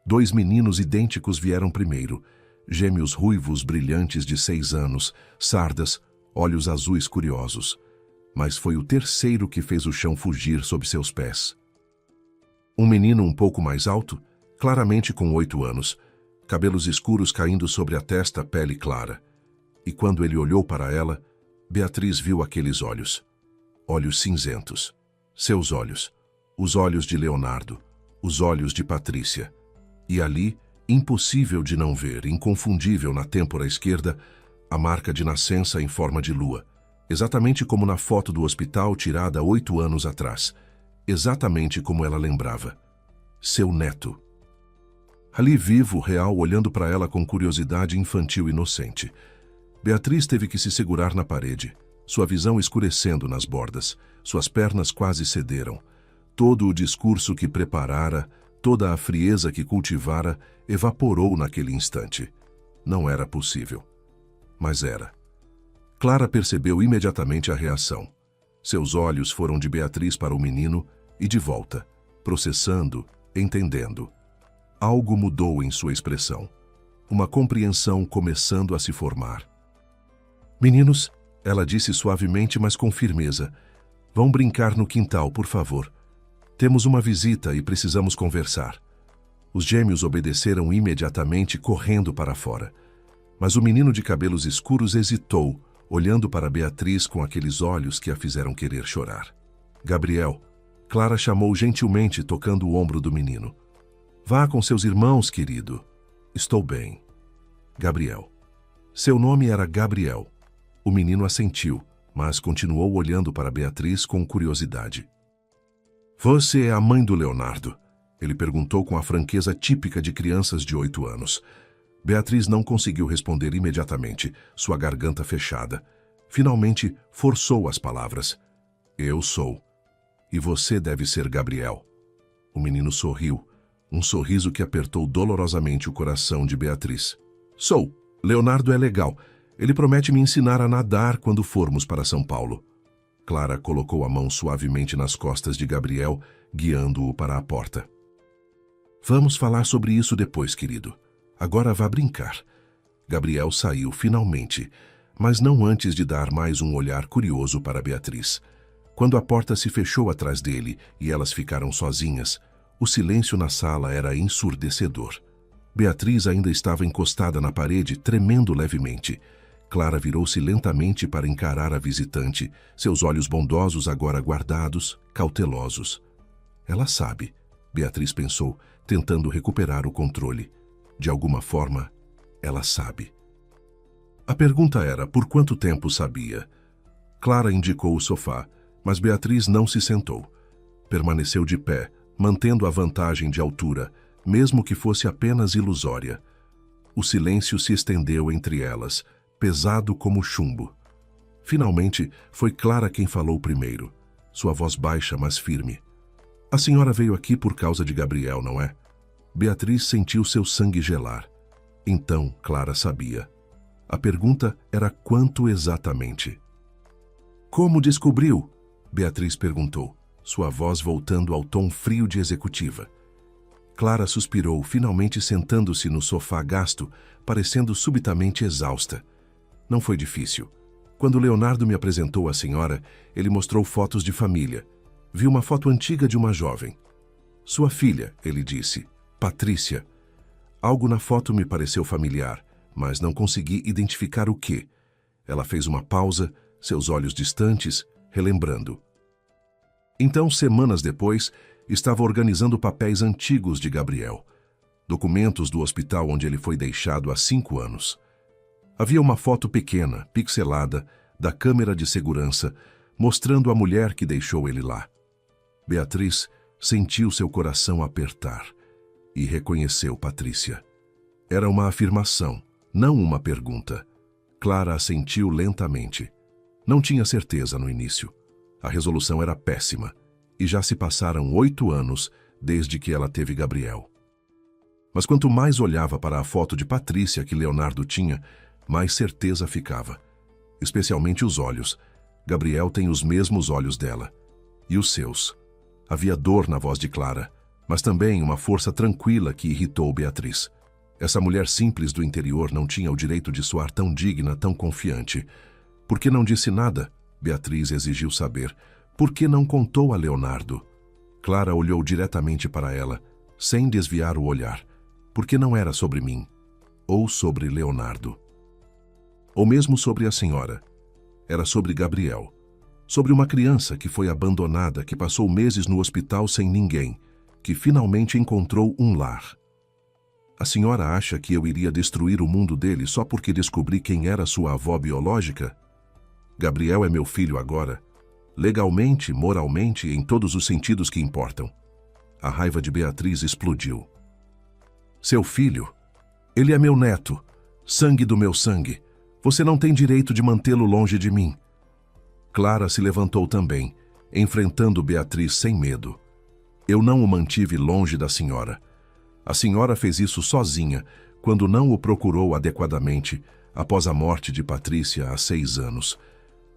Speaker 1: 2 meninos idênticos vieram primeiro, gêmeos ruivos brilhantes de 6 anos, sardas, olhos azuis curiosos. Mas foi o terceiro que fez o chão fugir sob seus pés. Um menino um pouco mais alto, claramente com 8 anos, cabelos escuros caindo sobre a testa, pele clara. E quando ele olhou para ela, Beatriz viu aqueles olhos. Olhos cinzentos. Seus olhos. Os olhos de Leonardo. Os olhos de Patrícia. E ali, impossível de não ver, inconfundível na têmpora esquerda, a marca de nascença em forma de lua. Exatamente como na foto do hospital tirada 8 anos atrás. Exatamente como ela lembrava. Seu neto. Ali vivo, real, olhando para ela com curiosidade infantil inocente. Beatriz teve que se segurar na parede, sua visão escurecendo nas bordas, suas pernas quase cederam. Todo o discurso que preparara, toda a frieza que cultivara, evaporou naquele instante. Não era possível. Mas era. Clara percebeu imediatamente a reação. Seus olhos foram de Beatriz para o menino e de volta, processando, entendendo. Algo mudou em sua expressão. Uma compreensão começando a se formar. Meninos, ela disse suavemente, mas com firmeza, vão brincar no quintal, por favor. Temos uma visita e precisamos conversar. Os gêmeos obedeceram imediatamente, correndo para fora. Mas o menino de cabelos escuros hesitou, olhando para Beatriz com aqueles olhos que a fizeram querer chorar. Gabriel, Clara chamou gentilmente, tocando o ombro do menino. Vá com seus irmãos, querido. Estou bem. Gabriel. Seu nome era Gabriel. O menino assentiu, mas continuou olhando para Beatriz com curiosidade. Você é a mãe do Leonardo? Ele perguntou com a franqueza típica de crianças de 8 anos. Beatriz não conseguiu responder imediatamente, sua garganta fechada. Finalmente, forçou as palavras. Eu sou. E você deve ser Gabriel. O menino sorriu, um sorriso que apertou dolorosamente o coração de Beatriz. Sou. Leonardo é legal. Ele promete me ensinar a nadar quando formos para São Paulo. Clara colocou a mão suavemente nas costas de Gabriel, guiando-o para a porta. Vamos falar sobre isso depois, querido. Agora vá brincar. Gabriel saiu finalmente, mas não antes de dar mais um olhar curioso para Beatriz. Quando a porta se fechou atrás dele e elas ficaram sozinhas, o silêncio na sala era ensurdecedor. Beatriz ainda estava encostada na parede, tremendo levemente. Clara virou-se lentamente para encarar a visitante, seus olhos bondosos agora guardados, cautelosos. Ela sabe, Beatriz pensou, tentando recuperar o controle. De alguma forma, ela sabe. A pergunta era por quanto tempo sabia. Clara indicou o sofá, mas Beatriz não se sentou. Permaneceu de pé, mantendo a vantagem de altura, mesmo que fosse apenas ilusória. O silêncio se estendeu entre elas, pesado como chumbo. Finalmente, foi Clara quem falou primeiro, sua voz baixa, mas firme. A senhora veio aqui por causa de Gabriel, não é? Beatriz sentiu seu sangue gelar. Então, Clara sabia. A pergunta era quanto exatamente. Como descobriu? Beatriz perguntou, sua voz voltando ao tom frio de executiva. Clara suspirou, finalmente sentando-se no sofá gasto, parecendo subitamente exausta. Não foi difícil. Quando Leonardo me apresentou à senhora, ele mostrou fotos de família. Vi uma foto antiga de uma jovem. Sua filha, ele disse, Patrícia. Algo na foto me pareceu familiar, mas não consegui identificar o que. Ela fez uma pausa, seus olhos distantes, relembrando. Então, semanas depois, estava organizando papéis antigos de Gabriel. Documentos do hospital onde ele foi deixado há 5 anos. Havia uma foto pequena, pixelada, da câmera de segurança, mostrando a mulher que deixou ele lá. Beatriz sentiu seu coração apertar e reconheceu Patrícia. Era uma afirmação, não uma pergunta. Clara assentiu lentamente. Não tinha certeza no início. A resolução era péssima, e já se passaram 8 anos desde que ela teve Gabriel. Mas quanto mais olhava para a foto de Patrícia que Leonardo tinha, mais certeza ficava. Especialmente os olhos. Gabriel tem os mesmos olhos dela. E os seus. Havia dor na voz de Clara, mas também uma força tranquila que irritou Beatriz. Essa mulher simples do interior não tinha o direito de soar tão digna, tão confiante. Por que não disse nada? Beatriz exigiu saber. Por que não contou a Leonardo? Clara olhou diretamente para ela, sem desviar o olhar. Porque não era sobre mim, ou sobre Leonardo. Ou mesmo sobre a senhora. Era sobre Gabriel. Sobre uma criança que foi abandonada, que passou meses no hospital sem ninguém, que finalmente encontrou um lar. A senhora acha que eu iria destruir o mundo dele só porque descobri quem era sua avó biológica? Gabriel é meu filho agora. Legalmente, moralmente, em todos os sentidos que importam. A raiva de Beatriz explodiu. Seu filho? Ele é meu neto, sangue do meu sangue. Você não tem direito de mantê-lo longe de mim. Clara se levantou também, enfrentando Beatriz sem medo. Eu não o mantive longe da senhora. A senhora fez isso sozinha, quando não o procurou adequadamente, após a morte de Patrícia há 6 anos.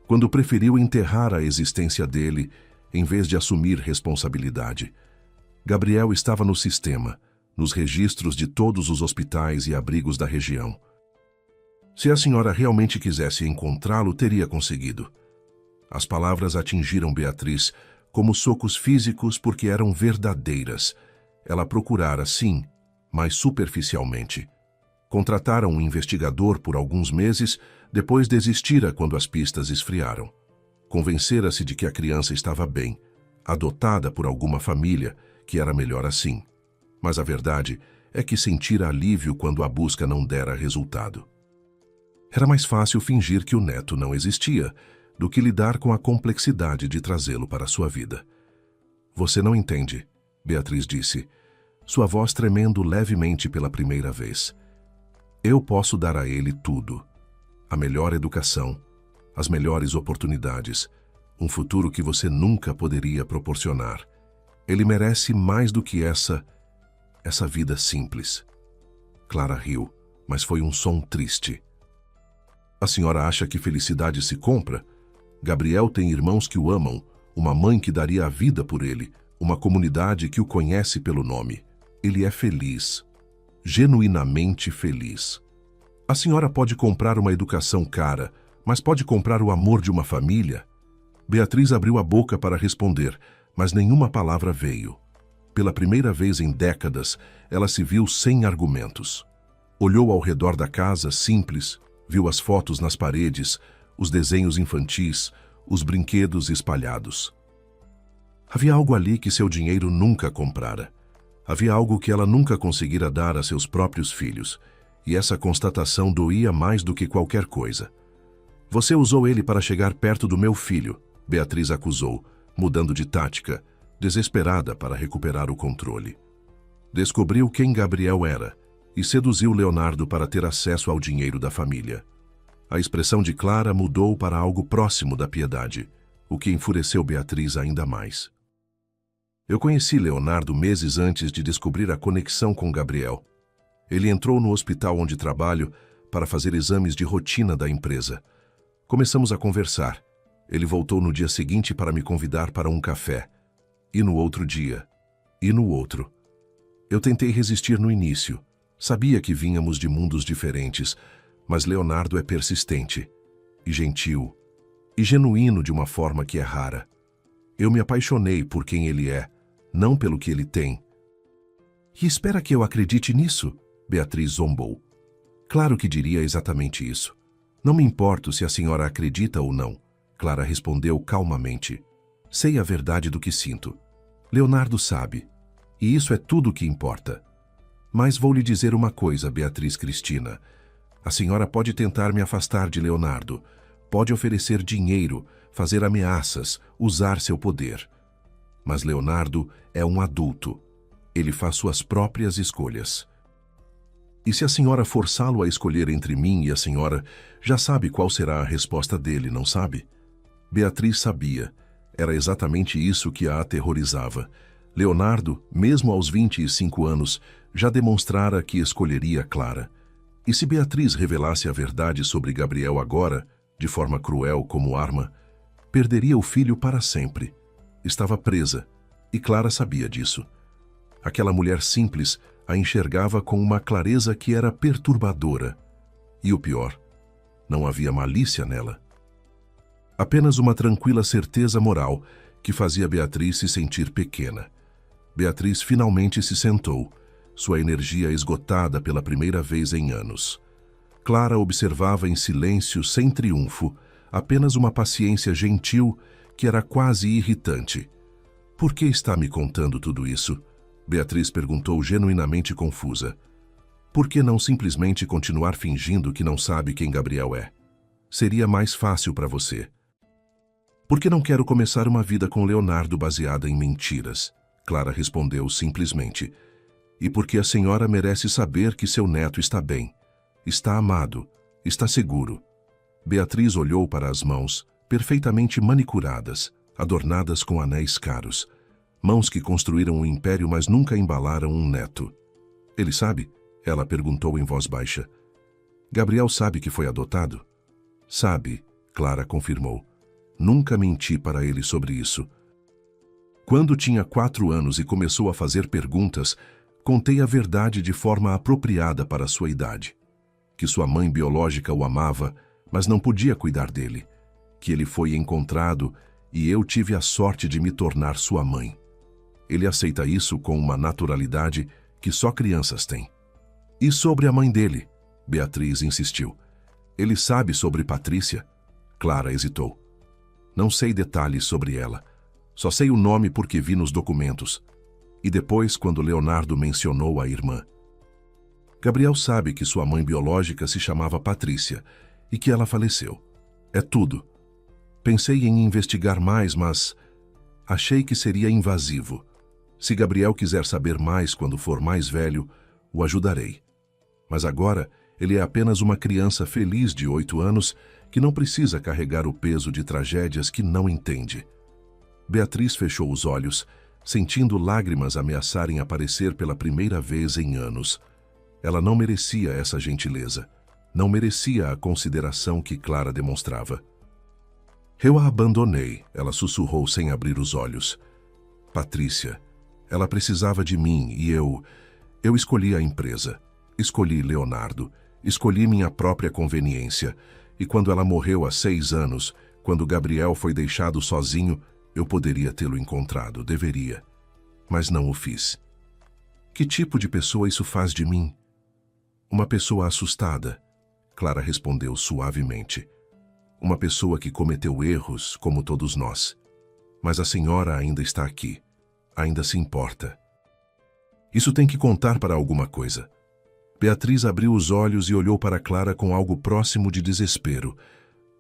Speaker 1: Quando preferiu enterrar a existência dele, em vez de assumir responsabilidade. Gabriel estava no sistema, nos registros de todos os hospitais e abrigos da região. Se a senhora realmente quisesse encontrá-lo, teria conseguido. As palavras atingiram Beatriz como socos físicos porque eram verdadeiras. Ela procurara, sim, mas superficialmente. Contrataram um investigador por alguns meses, depois desistira quando as pistas esfriaram. Convencera-se de que a criança estava bem, adotada por alguma família, que era melhor assim. Mas a verdade é que sentira alívio quando a busca não dera resultado. Era mais fácil fingir que o neto não existia do que lidar com a complexidade de trazê-lo para a sua vida. Você não entende, Beatriz disse, sua voz tremendo levemente pela primeira vez. Eu posso dar a ele tudo. A melhor educação, as melhores oportunidades, um futuro que você nunca poderia proporcionar. Ele merece mais do que essa vida simples. Clara riu, mas foi um som triste. A senhora acha que felicidade se compra? Gabriel tem irmãos que o amam, uma mãe que daria a vida por ele, uma comunidade que o conhece pelo nome. Ele é feliz, genuinamente feliz. A senhora pode comprar uma educação cara, mas pode comprar o amor de uma família? Beatriz abriu a boca para responder, mas nenhuma palavra veio. Pela primeira vez em décadas, ela se viu sem argumentos. Olhou ao redor da casa, simples, viu as fotos nas paredes, os desenhos infantis, os brinquedos espalhados. Havia algo ali que seu dinheiro nunca comprara. Havia algo que ela nunca conseguira dar a seus próprios filhos, e essa constatação doía mais do que qualquer coisa. Você usou ele para chegar perto do meu filho, Beatriz acusou, mudando de tática, desesperada para recuperar o controle. Descobriu quem Gabriel era e seduziu Leonardo para ter acesso ao dinheiro da família. A expressão de Clara mudou para algo próximo da piedade, o que enfureceu Beatriz ainda mais. Eu conheci Leonardo meses antes de descobrir a conexão com Gabriel. Ele entrou no hospital onde trabalho para fazer exames de rotina da empresa. Começamos a conversar. Ele voltou no dia seguinte para me convidar para um café. E no outro dia. E no outro. Eu tentei resistir no início. Sabia que vínhamos de mundos diferentes, mas Leonardo é persistente, e gentil, e genuíno de uma forma que é rara. Eu me apaixonei por quem ele é, não pelo que ele tem. E espera que eu acredite nisso? Beatriz zombou. Claro que diria exatamente isso. Não me importo se a senhora acredita ou não, Clara respondeu calmamente. Sei a verdade do que sinto. Leonardo sabe, e isso é tudo o que importa. Mas vou lhe dizer uma coisa, Beatriz Cristina. A senhora pode tentar me afastar de Leonardo, pode oferecer dinheiro, fazer ameaças, usar seu poder. Mas Leonardo é um adulto. Ele faz suas próprias escolhas. E se a senhora forçá-lo a escolher entre mim e a senhora, já sabe qual será a resposta dele, não sabe? Beatriz sabia. Era exatamente isso que a aterrorizava. Leonardo, mesmo aos 25 anos, já demonstrara que escolheria Clara. E se Beatriz revelasse a verdade sobre Gabriel agora, de forma cruel como arma, perderia o filho para sempre. Estava presa, e Clara sabia disso. Aquela mulher simples a enxergava com uma clareza que era perturbadora. E o pior, não havia malícia nela. Apenas uma tranquila certeza moral que fazia Beatriz se sentir pequena. Beatriz finalmente se sentou, sua energia esgotada pela primeira vez em anos. Clara observava em silêncio, sem triunfo, apenas uma paciência gentil que era quase irritante. Por que está me contando tudo isso? Beatriz perguntou genuinamente confusa. Por que não simplesmente continuar fingindo que não sabe quem Gabriel é? Seria mais fácil para você. Porque não quero começar uma vida com Leonardo baseada em mentiras, Clara respondeu simplesmente. E porque a senhora merece saber que seu neto está bem, está amado, está seguro. Beatriz olhou para as mãos, perfeitamente manicuradas, adornadas com anéis caros. Mãos que construíram um império, mas nunca embalaram um neto. Ele sabe? Ela perguntou em voz baixa. Gabriel sabe que foi adotado? Sabe, Clara confirmou. Nunca menti para ele sobre isso. Quando tinha 4 anos e começou a fazer perguntas, contei a verdade de forma apropriada para sua idade. Que sua mãe biológica o amava, mas não podia cuidar dele. Que ele foi encontrado e eu tive a sorte de me tornar sua mãe. Ele aceita isso com uma naturalidade que só crianças têm. E sobre a mãe dele? Beatriz insistiu. Ele sabe sobre Patrícia? Clara hesitou. Não sei detalhes sobre ela. Só sei o nome porque vi nos documentos. E depois, quando Leonardo mencionou a irmã. Gabriel sabe que sua mãe biológica se chamava Patrícia e que ela faleceu. É tudo. Pensei em investigar mais, mas achei que seria invasivo. Se Gabriel quiser saber mais quando for mais velho, o ajudarei. Mas agora, ele é apenas uma criança feliz de 8 anos que não precisa carregar o peso de tragédias que não entende. Beatriz fechou os olhos, sentindo lágrimas ameaçarem aparecer pela primeira vez em anos. Ela não merecia essa gentileza. Não merecia a consideração que Clara demonstrava. Eu a abandonei, ela sussurrou sem abrir os olhos. Patrícia, ela precisava de mim e eu escolhi a empresa. Escolhi Leonardo. Escolhi minha própria conveniência. E quando ela morreu há 6 anos, quando Gabriel foi deixado sozinho, eu poderia tê-lo encontrado, deveria. Mas não o fiz. Que tipo de pessoa isso faz de mim? Uma pessoa assustada, Clara respondeu suavemente. Uma pessoa que cometeu erros, como todos nós. Mas a senhora ainda está aqui. Ainda se importa. Isso tem que contar para alguma coisa. Beatriz abriu os olhos e olhou para Clara com algo próximo de desespero.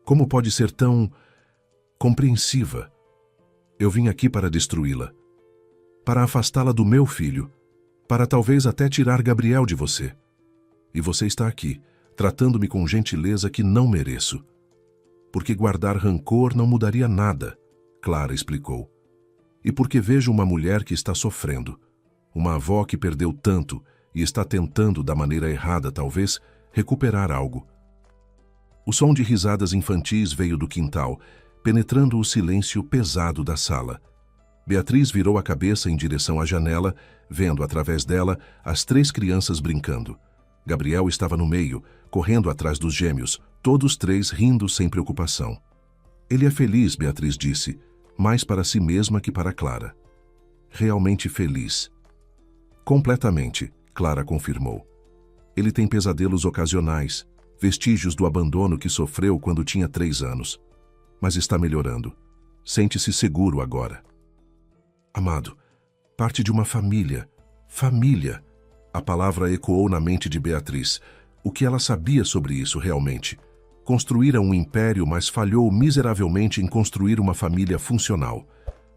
Speaker 1: Como pode ser tão compreensiva? Eu vim aqui para destruí-la. Para afastá-la do meu filho. Para talvez até tirar Gabriel de você. E você está aqui, tratando-me com gentileza que não mereço. Porque guardar rancor não mudaria nada, Clara explicou. E porque vejo uma mulher que está sofrendo, uma avó que perdeu tanto e está tentando, da maneira errada talvez, recuperar algo. O som de risadas infantis veio do quintal, penetrando o silêncio pesado da sala. Beatriz virou a cabeça em direção à janela, vendo através dela as 3 crianças brincando. Gabriel estava no meio, correndo atrás dos gêmeos, todos 3 rindo sem preocupação. Ele é feliz, Beatriz disse, mais para si mesma que para Clara. Realmente feliz. Completamente, Clara confirmou. Ele tem pesadelos ocasionais, vestígios do abandono que sofreu quando tinha 3 anos. Mas está melhorando. Sente-se seguro agora. Amado, parte de uma família. Família. A palavra ecoou na mente de Beatriz. O que ela sabia sobre isso realmente? Construíra um império, mas falhou miseravelmente em construir uma família funcional.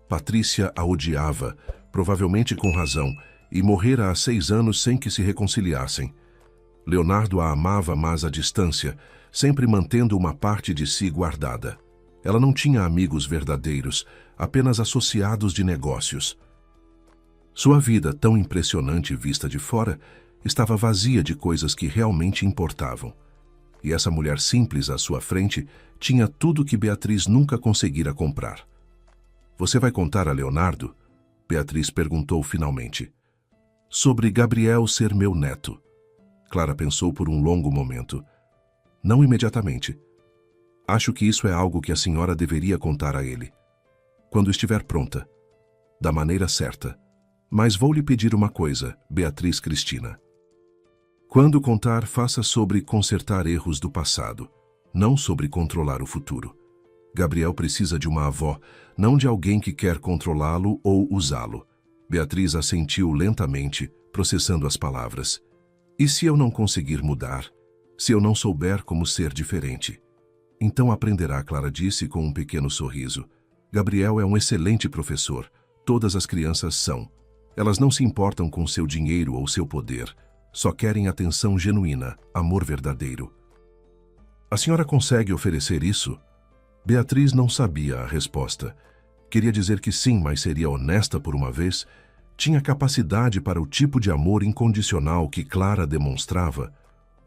Speaker 1: Patrícia a odiava, provavelmente com razão, e morrera há 6 anos sem que se reconciliassem. Leonardo a amava, mas à distância, sempre mantendo uma parte de si guardada. Ela não tinha amigos verdadeiros, apenas associados de negócios. Sua vida, tão impressionante vista de fora, estava vazia de coisas que realmente importavam. E essa mulher simples à sua frente tinha tudo que Beatriz nunca conseguira comprar. Você vai contar a Leonardo? Beatriz perguntou finalmente. Sobre Gabriel ser meu neto. Clara pensou por um longo momento. Não imediatamente. Acho que isso é algo que a senhora deveria contar a ele. Quando estiver pronta. Da maneira certa. Mas vou lhe pedir uma coisa, Beatriz Cristina. Quando contar, faça sobre consertar erros do passado, não sobre controlar o futuro. Gabriel precisa de uma avó, não de alguém que quer controlá-lo ou usá-lo. Beatriz assentiu lentamente, processando as palavras. E se eu não conseguir mudar? Se eu não souber como ser diferente? Então aprenderá, Clara disse com um pequeno sorriso. Gabriel é um excelente professor. Todas as crianças são. Elas não se importam com seu dinheiro ou seu poder. Só querem atenção genuína, amor verdadeiro. A senhora consegue oferecer isso? Beatriz não sabia a resposta. Queria dizer que sim, mas seria honesta por uma vez. Tinha capacidade para o tipo de amor incondicional que Clara demonstrava?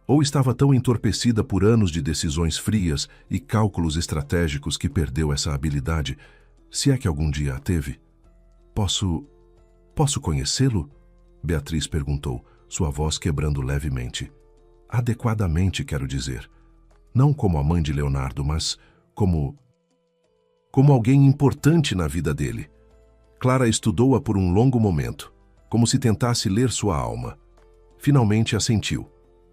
Speaker 1: Ou estava tão entorpecida por anos de decisões frias e cálculos estratégicos que perdeu essa habilidade, se é que algum dia a teve? Posso conhecê-lo? Beatriz perguntou, sua voz quebrando levemente. Adequadamente, quero dizer. Não como a mãe de Leonardo, mas como alguém importante na vida dele. Clara estudou-a por um longo momento, como se tentasse ler sua alma. Finalmente assentiu,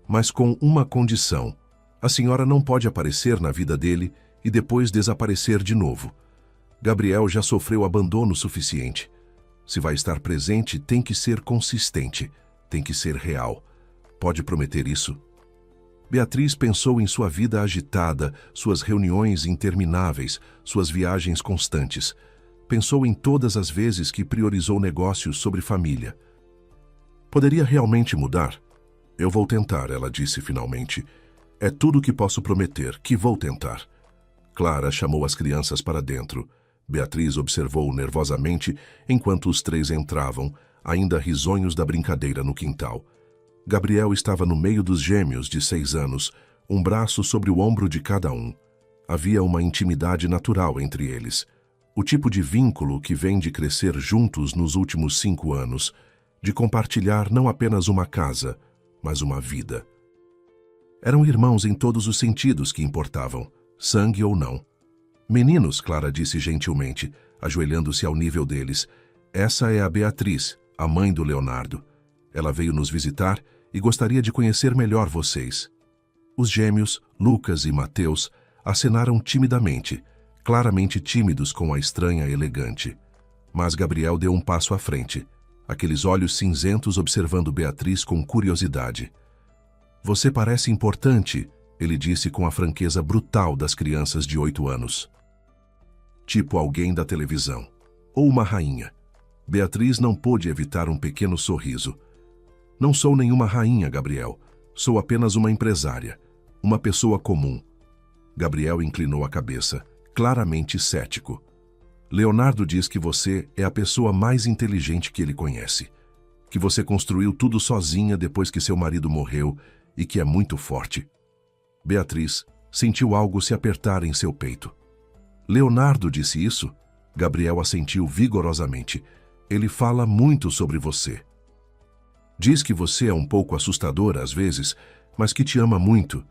Speaker 1: mas com uma condição. A senhora não pode aparecer na vida dele e depois desaparecer de novo. Gabriel já sofreu abandono suficiente. Se vai estar presente, tem que ser consistente, tem que ser real. Pode prometer isso? Beatriz pensou em sua vida agitada, suas reuniões intermináveis, suas viagens constantes. Pensou em todas as vezes que priorizou negócios sobre família. Poderia realmente mudar? Eu vou tentar, ela disse finalmente. É tudo o que posso prometer, que vou tentar. Clara chamou as crianças para dentro. Beatriz observou nervosamente enquanto os 3 entravam, ainda risonhos da brincadeira no quintal. Gabriel estava no meio dos gêmeos de 6 anos, um braço sobre o ombro de cada um. Havia uma intimidade natural entre eles. O tipo de vínculo que vem de crescer juntos nos últimos 5 anos, de compartilhar não apenas uma casa, mas uma vida. Eram irmãos em todos os sentidos que importavam, sangue ou não. Meninos, Clara disse gentilmente, ajoelhando-se ao nível deles. Essa é a Beatriz, a mãe do Leonardo. Ela veio nos visitar e gostaria de conhecer melhor vocês. Os gêmeos, Lucas e Mateus, acenaram timidamente, claramente tímidos com a estranha elegante. Mas Gabriel deu um passo à frente, aqueles olhos cinzentos observando Beatriz com curiosidade. Você parece importante, ele disse com a franqueza brutal das crianças de 8 anos. Tipo alguém da televisão, ou uma rainha. Beatriz não pôde evitar um pequeno sorriso. Não sou nenhuma rainha, Gabriel. Sou apenas uma empresária, uma pessoa comum. Gabriel inclinou a cabeça, claramente cético. Leonardo diz que você é a pessoa mais inteligente que ele conhece, que você construiu tudo sozinha depois que seu marido morreu e que é muito forte. Beatriz sentiu algo se apertar em seu peito. Leonardo disse isso? Gabriel assentiu vigorosamente. Ele fala muito sobre você. Diz que você é um pouco assustadora às vezes, mas que te ama muito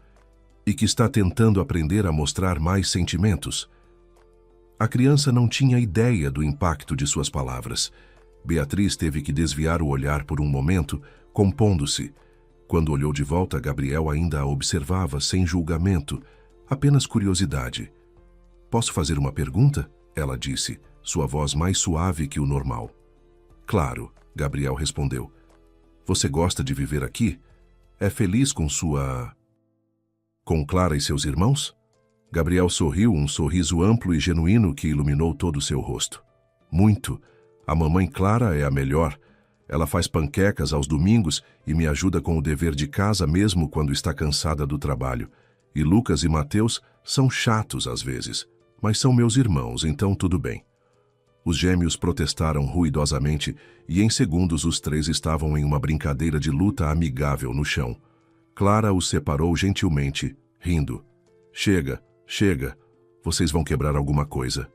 Speaker 1: e que está tentando aprender a mostrar mais sentimentos. A criança não tinha ideia do impacto de suas palavras. Beatriz teve que desviar o olhar por um momento, compondo-se. Quando olhou de volta, Gabriel ainda a observava sem julgamento, apenas curiosidade. Posso fazer uma pergunta? Ela disse, sua voz mais suave que o normal. Claro, Gabriel respondeu. Você gosta de viver aqui? É feliz com com Clara e seus irmãos? Gabriel sorriu, um sorriso amplo e genuíno que iluminou todo o seu rosto. Muito. A mamãe Clara é a melhor. Ela faz panquecas aos domingos e me ajuda com o dever de casa mesmo quando está cansada do trabalho. E Lucas e Mateus são chatos às vezes, mas são meus irmãos, então tudo bem. Os gêmeos protestaram ruidosamente e em segundos os três estavam em uma brincadeira de luta amigável no chão. Clara os separou gentilmente, rindo. Chega, chega, vocês vão quebrar alguma coisa.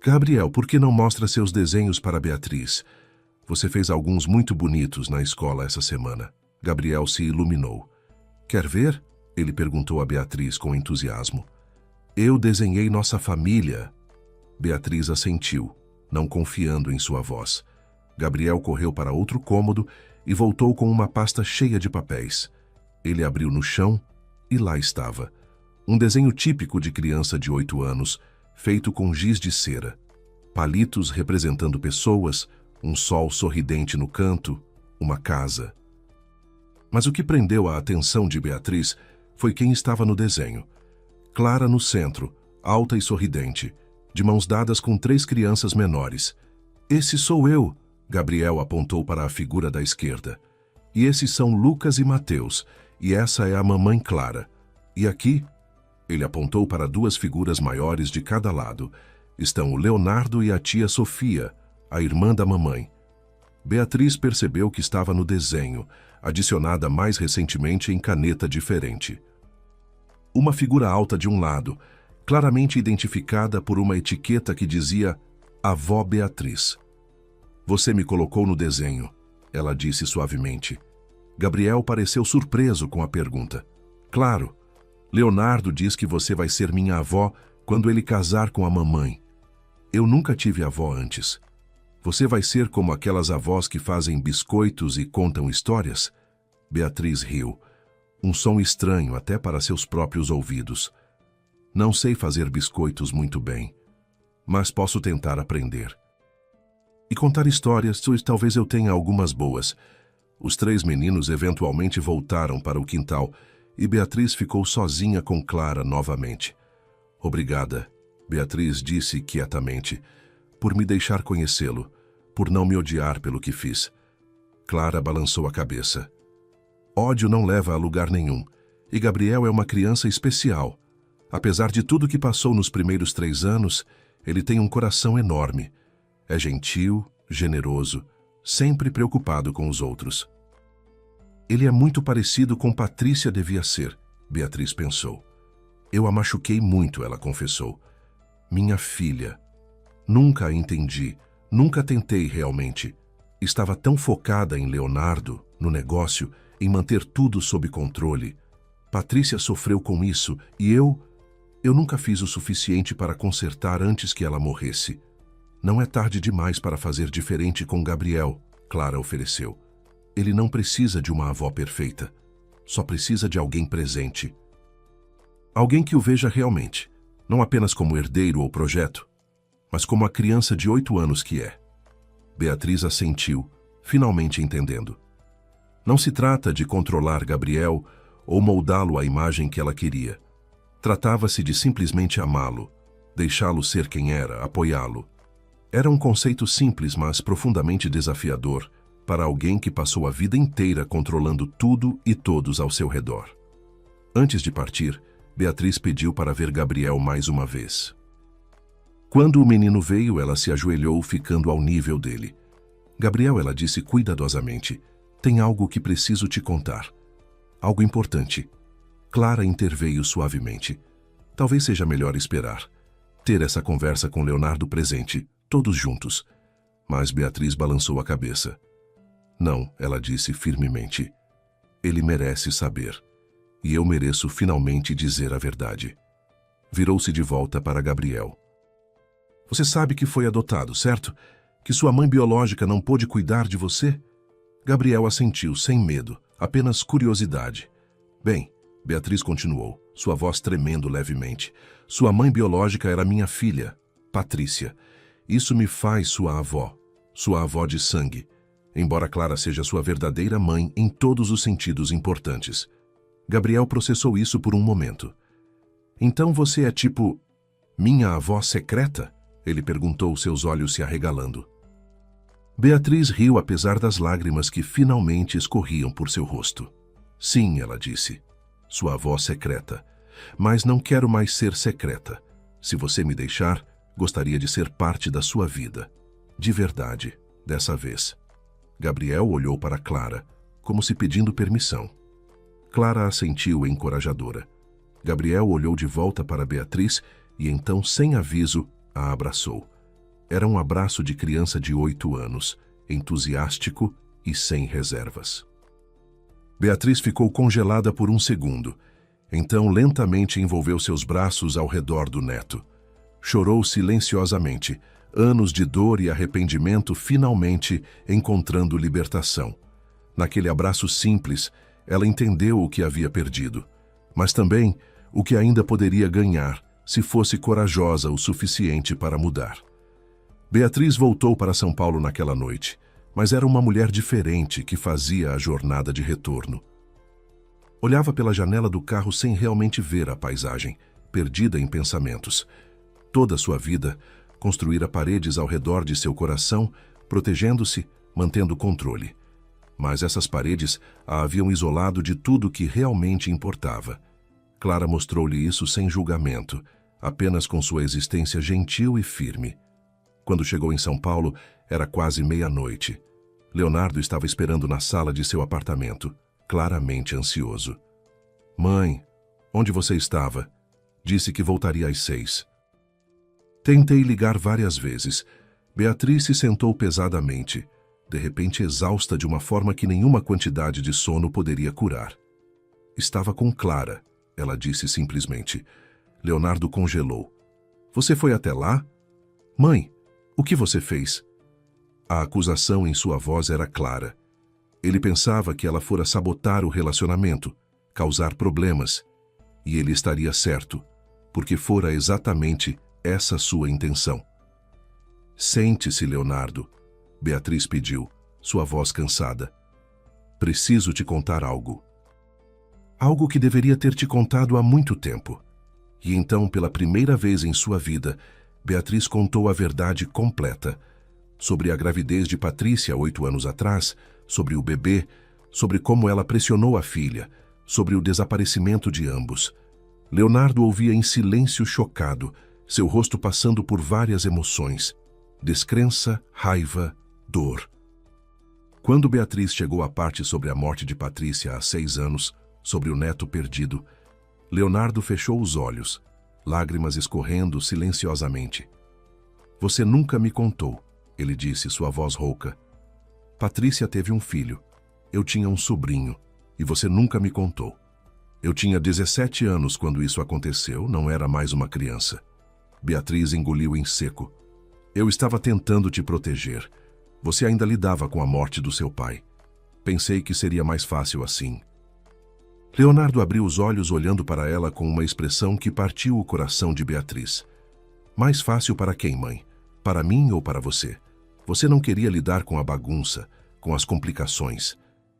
Speaker 1: Gabriel, por que não mostra seus desenhos para Beatriz? Você fez alguns muito bonitos na escola essa semana. Gabriel se iluminou. Quer ver? Ele perguntou a Beatriz com entusiasmo. Eu desenhei nossa família. Beatriz assentiu, não confiando em sua voz. Gabriel correu para outro cômodo e voltou com uma pasta cheia de papéis. Ele abriu no chão e lá estava. Um desenho típico de criança de 8 anos, feito com giz de cera. Palitos representando pessoas, um sol sorridente no canto, uma casa. Mas o que prendeu a atenção de Beatriz foi quem estava no desenho. Clara no centro, alta e sorridente, de mãos dadas com 3 crianças menores. Esse sou eu, Gabriel apontou para a figura da esquerda. E esses são Lucas e Mateus, e essa é a mamãe Clara. E aqui, ele apontou para 2 figuras maiores de cada lado, estão o Leonardo e a tia Sofia, a irmã da mamãe. Beatriz percebeu que estava no desenho, adicionada mais recentemente em caneta diferente. Uma figura alta de um lado, claramente identificada por uma etiqueta que dizia Avó Beatriz. Você me colocou no desenho, ela disse suavemente. Gabriel pareceu surpreso com a pergunta. Claro, Leonardo diz que você vai ser minha avó quando ele casar com a mamãe. Eu nunca tive avó antes. Você vai ser como aquelas avós que fazem biscoitos e contam histórias? Beatriz riu. Um som estranho até para seus próprios ouvidos. Não sei fazer biscoitos muito bem, mas posso tentar aprender. E contar histórias, talvez eu tenha algumas boas. Os 3 meninos eventualmente voltaram para o quintal e Beatriz ficou sozinha com Clara novamente. Obrigada, Beatriz disse quietamente, por me deixar conhecê-lo, por não me odiar pelo que fiz. Clara balançou a cabeça. Ódio não leva a lugar nenhum, e Gabriel é uma criança especial. Apesar de tudo que passou nos primeiros 3 anos, ele tem um coração enorme. É gentil, generoso, sempre preocupado com os outros. Ele é muito parecido com Patrícia devia ser, Beatriz pensou. Eu a machuquei muito, ela confessou. Minha filha. Nunca a entendi, nunca tentei realmente. Estava tão focada em Leonardo, no negócio, em manter tudo sob controle. Patrícia sofreu com isso e eu nunca fiz o suficiente para consertar antes que ela morresse. Não é tarde demais para fazer diferente com Gabriel, Clara ofereceu. Ele não precisa de uma avó perfeita. Só precisa de alguém presente. Alguém que o veja realmente, não apenas como herdeiro ou projeto, mas como a criança de 8 anos que é. Beatriz assentiu, finalmente entendendo. Não se trata de controlar Gabriel ou moldá-lo à imagem que ela queria. Tratava-se de simplesmente amá-lo, deixá-lo ser quem era, apoiá-lo. Era um conceito simples, mas profundamente desafiador, para alguém que passou a vida inteira controlando tudo e todos ao seu redor. Antes de partir, Beatriz pediu para ver Gabriel mais uma vez. Quando o menino veio, ela se ajoelhou, ficando ao nível dele. Gabriel, ela disse cuidadosamente, tem algo que preciso te contar. Algo importante. Clara interveio suavemente. Talvez seja melhor esperar. Ter essa conversa com Leonardo presente, todos juntos. Mas Beatriz balançou a cabeça. Não, ela disse firmemente. Ele merece saber. E eu mereço finalmente dizer a verdade. Virou-se de volta para Gabriel. Você sabe que foi adotado, certo? Que sua mãe biológica não pôde cuidar de você? Gabriel assentiu, sem medo, apenas curiosidade. Bem, Beatriz continuou, sua voz tremendo levemente. Sua mãe biológica era minha filha, Patrícia. Isso me faz sua avó de sangue, embora Clara seja sua verdadeira mãe em todos os sentidos importantes. Gabriel processou isso por um momento. Então você é tipo, minha avó secreta? Ele perguntou, seus olhos se arregalando. Beatriz riu apesar das lágrimas que finalmente escorriam por seu rosto. Sim, ela disse, sua avó secreta. Mas não quero mais ser secreta. Se você me deixar, gostaria de ser parte da sua vida. De verdade, dessa vez. Gabriel olhou para Clara, como se pedindo permissão. Clara assentiu encorajadora. Gabriel olhou de volta para Beatriz e então, sem aviso, a abraçou. Era um abraço de criança de 8 anos, entusiástico e sem reservas. Beatriz ficou congelada por um segundo. Então, lentamente envolveu seus braços ao redor do neto. Chorou silenciosamente, anos de dor e arrependimento finalmente encontrando libertação. Naquele abraço simples, ela entendeu o que havia perdido, mas também o que ainda poderia ganhar se fosse corajosa o suficiente para mudar. Beatriz voltou para São Paulo naquela noite, mas era uma mulher diferente que fazia a jornada de retorno. Olhava pela janela do carro sem realmente ver a paisagem, perdida em pensamentos. Toda a sua vida, construíra paredes ao redor de seu coração, protegendo-se, mantendo controle. Mas essas paredes a haviam isolado de tudo que realmente importava. Clara mostrou-lhe isso sem julgamento, apenas com sua existência gentil e firme. Quando chegou em São Paulo, era quase meia-noite. Leonardo estava esperando na sala de seu apartamento, claramente ansioso. Mãe, onde você estava? Disse que voltaria às 6. Tentei ligar várias vezes. Beatriz se sentou pesadamente, de repente exausta de uma forma que nenhuma quantidade de sono poderia curar. Estava com Clara, ela disse simplesmente. Leonardo congelou. Você foi até lá? Mãe, o que você fez? A acusação em sua voz era clara. Ele pensava que ela fora sabotar o relacionamento, causar problemas. E ele estaria certo, porque fora exatamente essa sua intenção. Sente-se, Leonardo, Beatriz pediu, sua voz cansada. Preciso te contar algo. Algo que deveria ter te contado há muito tempo. E então, pela primeira vez em sua vida, Beatriz contou a verdade completa. Sobre a gravidez de Patrícia 8 anos atrás, sobre o bebê, sobre como ela pressionou a filha, sobre o desaparecimento de ambos. Leonardo ouvia em silêncio chocado, seu rosto passando por várias emoções. Descrença, raiva, dor. Quando Beatriz chegou à parte sobre a morte de Patrícia há 6 anos, sobre o neto perdido, Leonardo fechou os olhos, lágrimas escorrendo silenciosamente. Você nunca me contou, ele disse, sua voz rouca. Patrícia teve um filho. Eu tinha um sobrinho, e você nunca me contou. Eu tinha 17 anos quando isso aconteceu, não era mais uma criança. Beatriz engoliu em seco. Eu estava tentando te proteger. Você ainda lidava com a morte do seu pai. Pensei que seria mais fácil assim. Leonardo abriu os olhos olhando para ela com uma expressão que partiu o coração de Beatriz. Mais fácil para quem, mãe? Para mim ou para você? Você não queria lidar com a bagunça, com as complicações.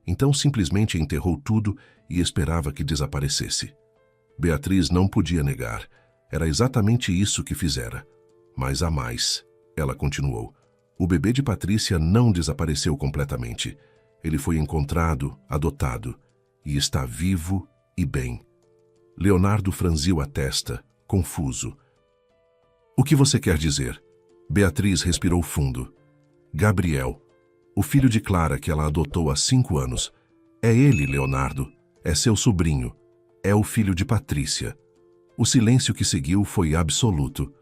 Speaker 1: Então simplesmente enterrou tudo e esperava que desaparecesse. Beatriz não podia negar. Era exatamente isso que fizera. Mas há mais, ela continuou. O bebê de Patrícia não desapareceu completamente. Ele foi encontrado, adotado, e está vivo e bem. Leonardo franziu a testa, confuso. O que você quer dizer? Beatriz respirou fundo. Gabriel, o filho de Clara que ela adotou há 5 anos. É ele, Leonardo. É seu sobrinho. É o filho de Patrícia. O silêncio que seguiu foi absoluto.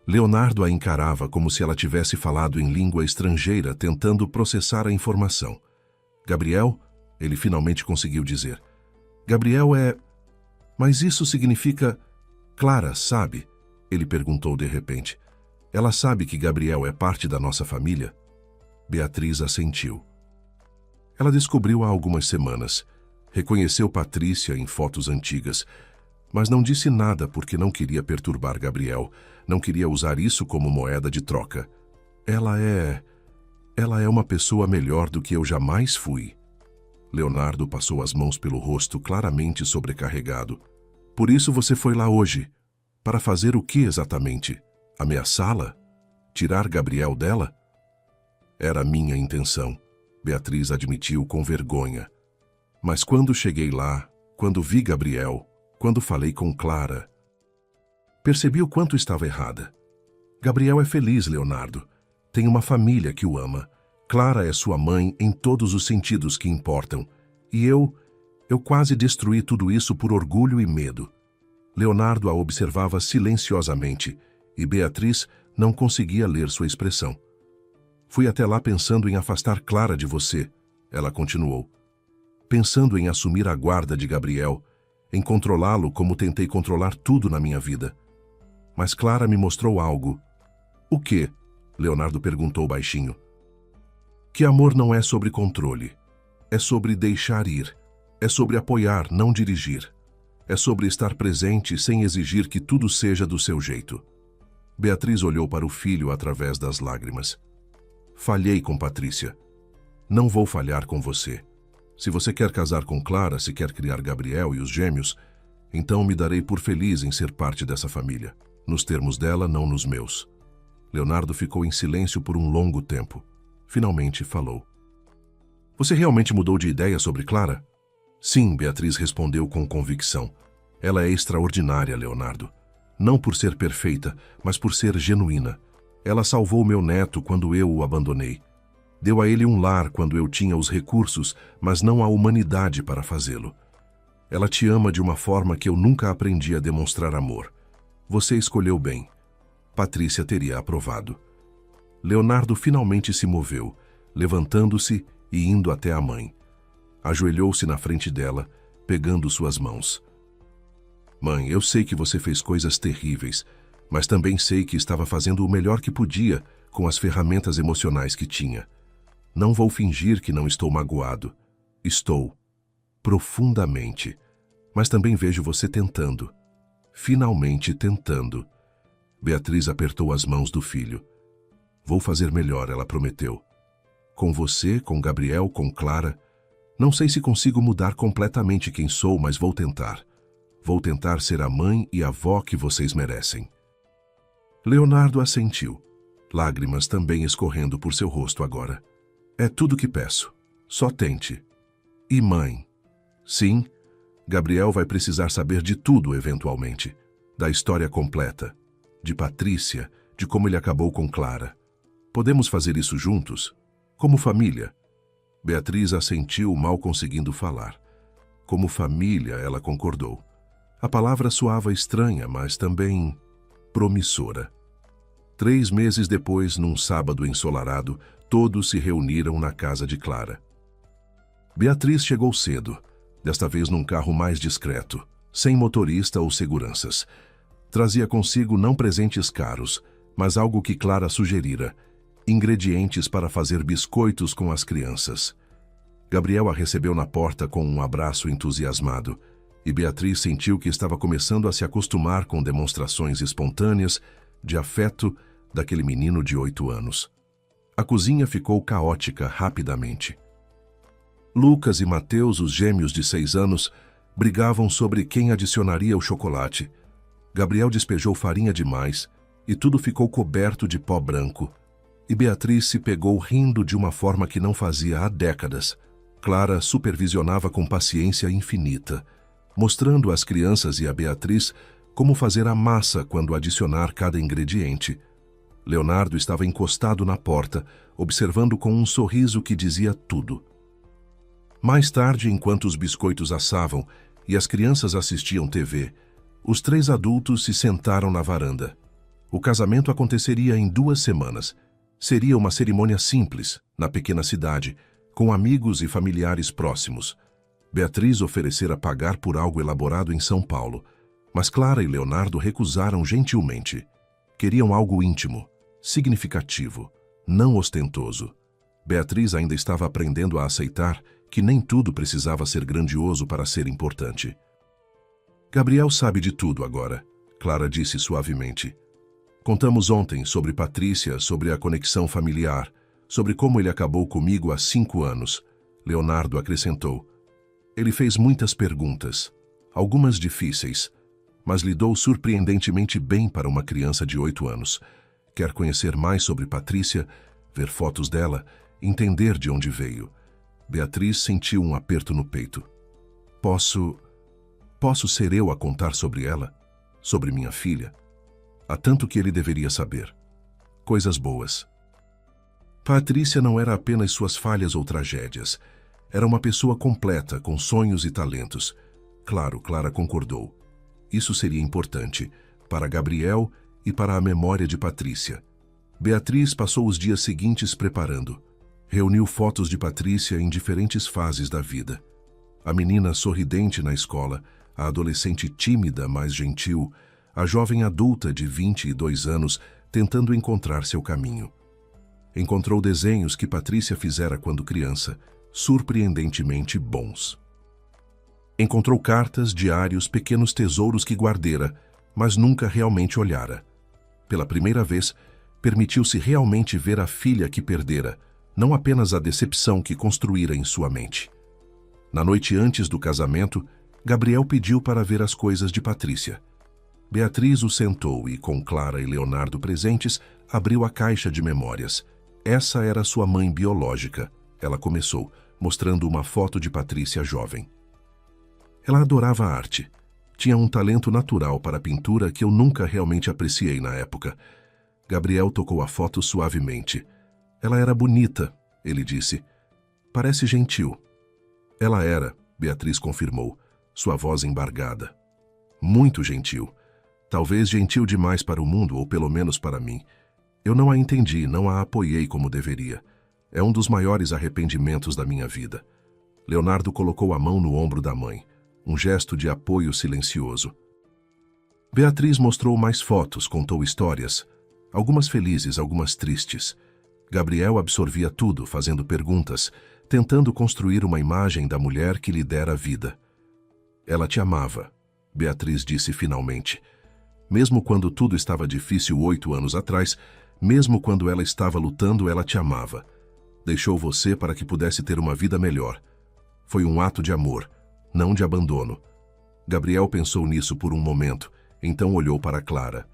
Speaker 1: Leonardo a encarava como se ela tivesse falado em língua estrangeira, tentando processar a informação. Gabriel? Ele finalmente conseguiu dizer. Gabriel é... Mas isso significa... Clara sabe? Ele perguntou de repente. Ela sabe que Gabriel é parte da nossa família? Beatriz assentiu. Ela descobriu há algumas semanas. Reconheceu Patrícia em fotos antigas, mas não disse nada porque não queria perturbar Gabriel, não queria usar isso como moeda de troca. Ela é uma pessoa melhor do que eu jamais fui. Leonardo passou as mãos pelo rosto, claramente sobrecarregado. Por isso você foi lá hoje. Para fazer o que exatamente? Ameaçá-la? Tirar Gabriel dela? Era a minha intenção, Beatriz admitiu com vergonha. Mas quando cheguei lá, quando vi Gabriel, quando falei com Clara, percebi o quanto estava errada. Gabriel é feliz, Leonardo. Tem uma família que o ama. Clara é sua mãe em todos os sentidos que importam. E eu quase destruí tudo isso por orgulho e medo. Leonardo a observava silenciosamente e Beatriz não conseguia ler sua expressão. Fui até lá pensando em afastar Clara de você, ela continuou. Pensando em assumir a guarda de Gabriel, em controlá-lo como tentei controlar tudo na minha vida. Mas Clara me mostrou algo. O quê? Leonardo perguntou baixinho. Que amor não é sobre controle. É sobre deixar ir. É sobre apoiar, não dirigir. É sobre estar presente sem exigir que tudo seja do seu jeito. Beatriz olhou para o filho através das lágrimas. Falhei com Patrícia. Não vou falhar com você. Se você quer casar com Clara, se quer criar Gabriel e os gêmeos, então me darei por feliz em ser parte dessa família. Nos termos dela, não nos meus. Leonardo ficou em silêncio por um longo tempo. Finalmente falou. Você realmente mudou de ideia sobre Clara? Sim, Beatriz respondeu com convicção. Ela é extraordinária, Leonardo. Não por ser perfeita, mas por ser genuína. Ela salvou meu neto quando eu o abandonei. Deu a ele um lar quando eu tinha os recursos, mas não a humanidade para fazê-lo. Ela te ama de uma forma que eu nunca aprendi a demonstrar amor. Você escolheu bem. Patrícia teria aprovado. Leonardo finalmente se moveu, levantando-se e indo até a mãe. Ajoelhou-se na frente dela, pegando suas mãos. Mãe, eu sei que você fez coisas terríveis, mas também sei que estava fazendo o melhor que podia com as ferramentas emocionais que tinha. Não vou fingir que não estou magoado. Estou. Profundamente. Mas também vejo você tentando. Finalmente tentando. Beatriz apertou as mãos do filho. Vou fazer melhor, ela prometeu. Com você, com Gabriel, com Clara. Não sei se consigo mudar completamente quem sou, mas vou tentar. Vou tentar ser a mãe e a avó que vocês merecem. Leonardo assentiu, lágrimas também escorrendo por seu rosto agora. É tudo que peço. Só tente. E mãe? Sim, Gabriel vai precisar saber de tudo eventualmente. Da história completa. De Patrícia, de como ele acabou com Clara. Podemos fazer isso juntos? Como família? Beatriz assentiu, mal conseguindo falar. Como família, ela concordou. A palavra soava estranha, mas também promissora. 3 meses depois, num sábado ensolarado, todos se reuniram na casa de Clara. Beatriz chegou cedo, desta vez num carro mais discreto, sem motorista ou seguranças. Trazia consigo não presentes caros, mas algo que Clara sugerira, ingredientes para fazer biscoitos com as crianças. Gabriel a recebeu na porta com um abraço entusiasmado, e Beatriz sentiu que estava começando a se acostumar com demonstrações espontâneas de afeto daquele menino de 8 anos. A cozinha ficou caótica rapidamente. Lucas e Mateus, os gêmeos de 6 anos, brigavam sobre quem adicionaria o chocolate. Gabriel despejou farinha demais e tudo ficou coberto de pó branco. E Beatriz se pegou rindo de uma forma que não fazia há décadas. Clara supervisionava com paciência infinita, mostrando às crianças e a Beatriz como fazer a massa quando adicionar cada ingrediente. Leonardo estava encostado na porta, observando com um sorriso que dizia tudo. Mais tarde, enquanto os biscoitos assavam e as crianças assistiam TV, os 3 adultos se sentaram na varanda. O casamento aconteceria em 2 semanas. Seria uma cerimônia simples, na pequena cidade, com amigos e familiares próximos. Beatriz oferecera pagar por algo elaborado em São Paulo, mas Clara e Leonardo recusaram gentilmente. Queriam algo íntimo, significativo, não ostentoso. Beatriz ainda estava aprendendo a aceitar que nem tudo precisava ser grandioso para ser importante. Gabriel sabe de tudo agora, Clara disse suavemente. Contamos ontem sobre Patrícia, sobre a conexão familiar, sobre como ele acabou comigo há 5 anos. Leonardo acrescentou. Ele fez muitas perguntas, algumas difíceis, mas lidou surpreendentemente bem para uma criança de 8 anos. Quer conhecer mais sobre Patrícia, ver fotos dela, entender de onde veio. Beatriz sentiu um aperto no peito. Posso ser eu a contar sobre ela? Sobre minha filha? Há tanto que ele deveria saber. Coisas boas. Patrícia não era apenas suas falhas ou tragédias. Era uma pessoa completa, com sonhos e talentos. Claro, Clara concordou. Isso seria importante, para Gabriel e para a memória de Patrícia. Beatriz passou os dias seguintes preparando. Reuniu fotos de Patrícia em diferentes fases da vida. A menina sorridente na escola, a adolescente tímida, mas gentil, a jovem adulta de 22 anos tentando encontrar seu caminho. Encontrou desenhos que Patrícia fizera quando criança, surpreendentemente bons. Encontrou cartas, diários, pequenos tesouros que guardera, mas nunca realmente olhara. Pela primeira vez, permitiu-se realmente ver a filha que perdera, não apenas a decepção que construíra em sua mente. Na noite antes do casamento, Gabriel pediu para ver as coisas de Patrícia. Beatriz o sentou e, com Clara e Leonardo presentes, abriu a caixa de memórias. Essa era sua mãe biológica, ela começou, mostrando uma foto de Patrícia jovem. Ela adorava a arte. Tinha um talento natural para a pintura que eu nunca realmente apreciei na época. Gabriel tocou a foto suavemente. Ela era bonita, ele disse. Parece gentil. Ela era, Beatriz confirmou, sua voz embargada. Muito gentil. Talvez gentil demais para o mundo, ou pelo menos para mim. Eu não a entendi, não a apoiei como deveria. É um dos maiores arrependimentos da minha vida. Leonardo colocou a mão no ombro da mãe, um gesto de apoio silencioso. Beatriz mostrou mais fotos, contou histórias, algumas felizes, algumas tristes. Gabriel absorvia tudo, fazendo perguntas, tentando construir uma imagem da mulher que lhe dera vida. Ela te amava, Beatriz disse finalmente. Mesmo quando tudo estava difícil 8 anos atrás, mesmo quando ela estava lutando, ela te amava. Deixou você para que pudesse ter uma vida melhor. Foi um ato de amor, não de abandono. Gabriel pensou nisso por um momento, então olhou para Clara.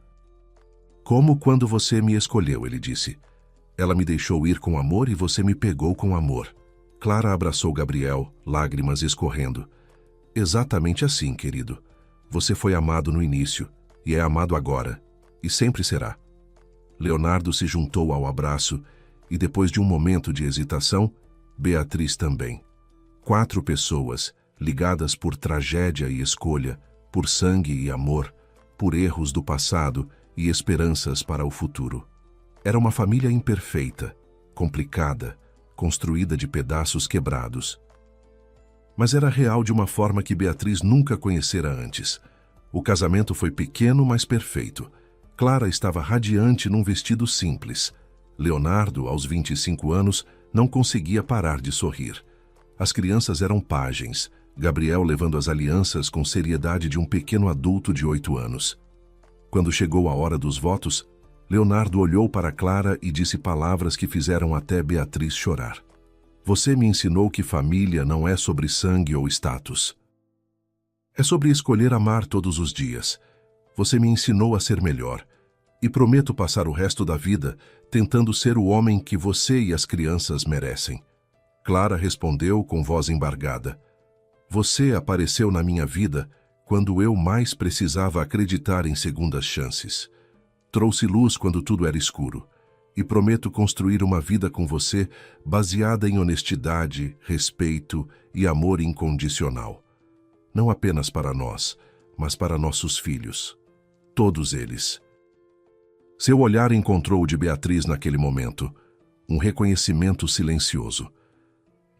Speaker 1: Como quando você me escolheu, ele disse. Ela me deixou ir com amor e você me pegou com amor. Clara abraçou Gabriel, lágrimas escorrendo. Exatamente assim, querido. Você foi amado no início, e é amado agora, e sempre será. Leonardo se juntou ao abraço, e depois de um momento de hesitação, Beatriz também. 4 pessoas, ligadas por tragédia e escolha, por sangue e amor, por erros do passado e esperanças para o futuro. Era uma família imperfeita, complicada, construída de pedaços quebrados. Mas era real de uma forma que Beatriz nunca conhecera antes. O casamento foi pequeno, mas perfeito. Clara estava radiante num vestido simples. Leonardo, aos 25 anos, não conseguia parar de sorrir. As crianças eram pajens, Gabriel levando as alianças com seriedade de um pequeno adulto de 8 anos. Quando chegou a hora dos votos, Leonardo olhou para Clara e disse palavras que fizeram até Beatriz chorar. Você me ensinou que família não é sobre sangue ou status. É sobre escolher amar todos os dias. Você me ensinou a ser melhor. E prometo passar o resto da vida tentando ser o homem que você e as crianças merecem. Clara respondeu com voz embargada. Você apareceu na minha vida quando eu mais precisava acreditar em segundas chances. Trouxe luz quando tudo era escuro. E prometo construir uma vida com você baseada em honestidade, respeito e amor incondicional. Não apenas para nós, mas para nossos filhos. Todos eles. Seu olhar encontrou o de Beatriz naquele momento, um reconhecimento silencioso.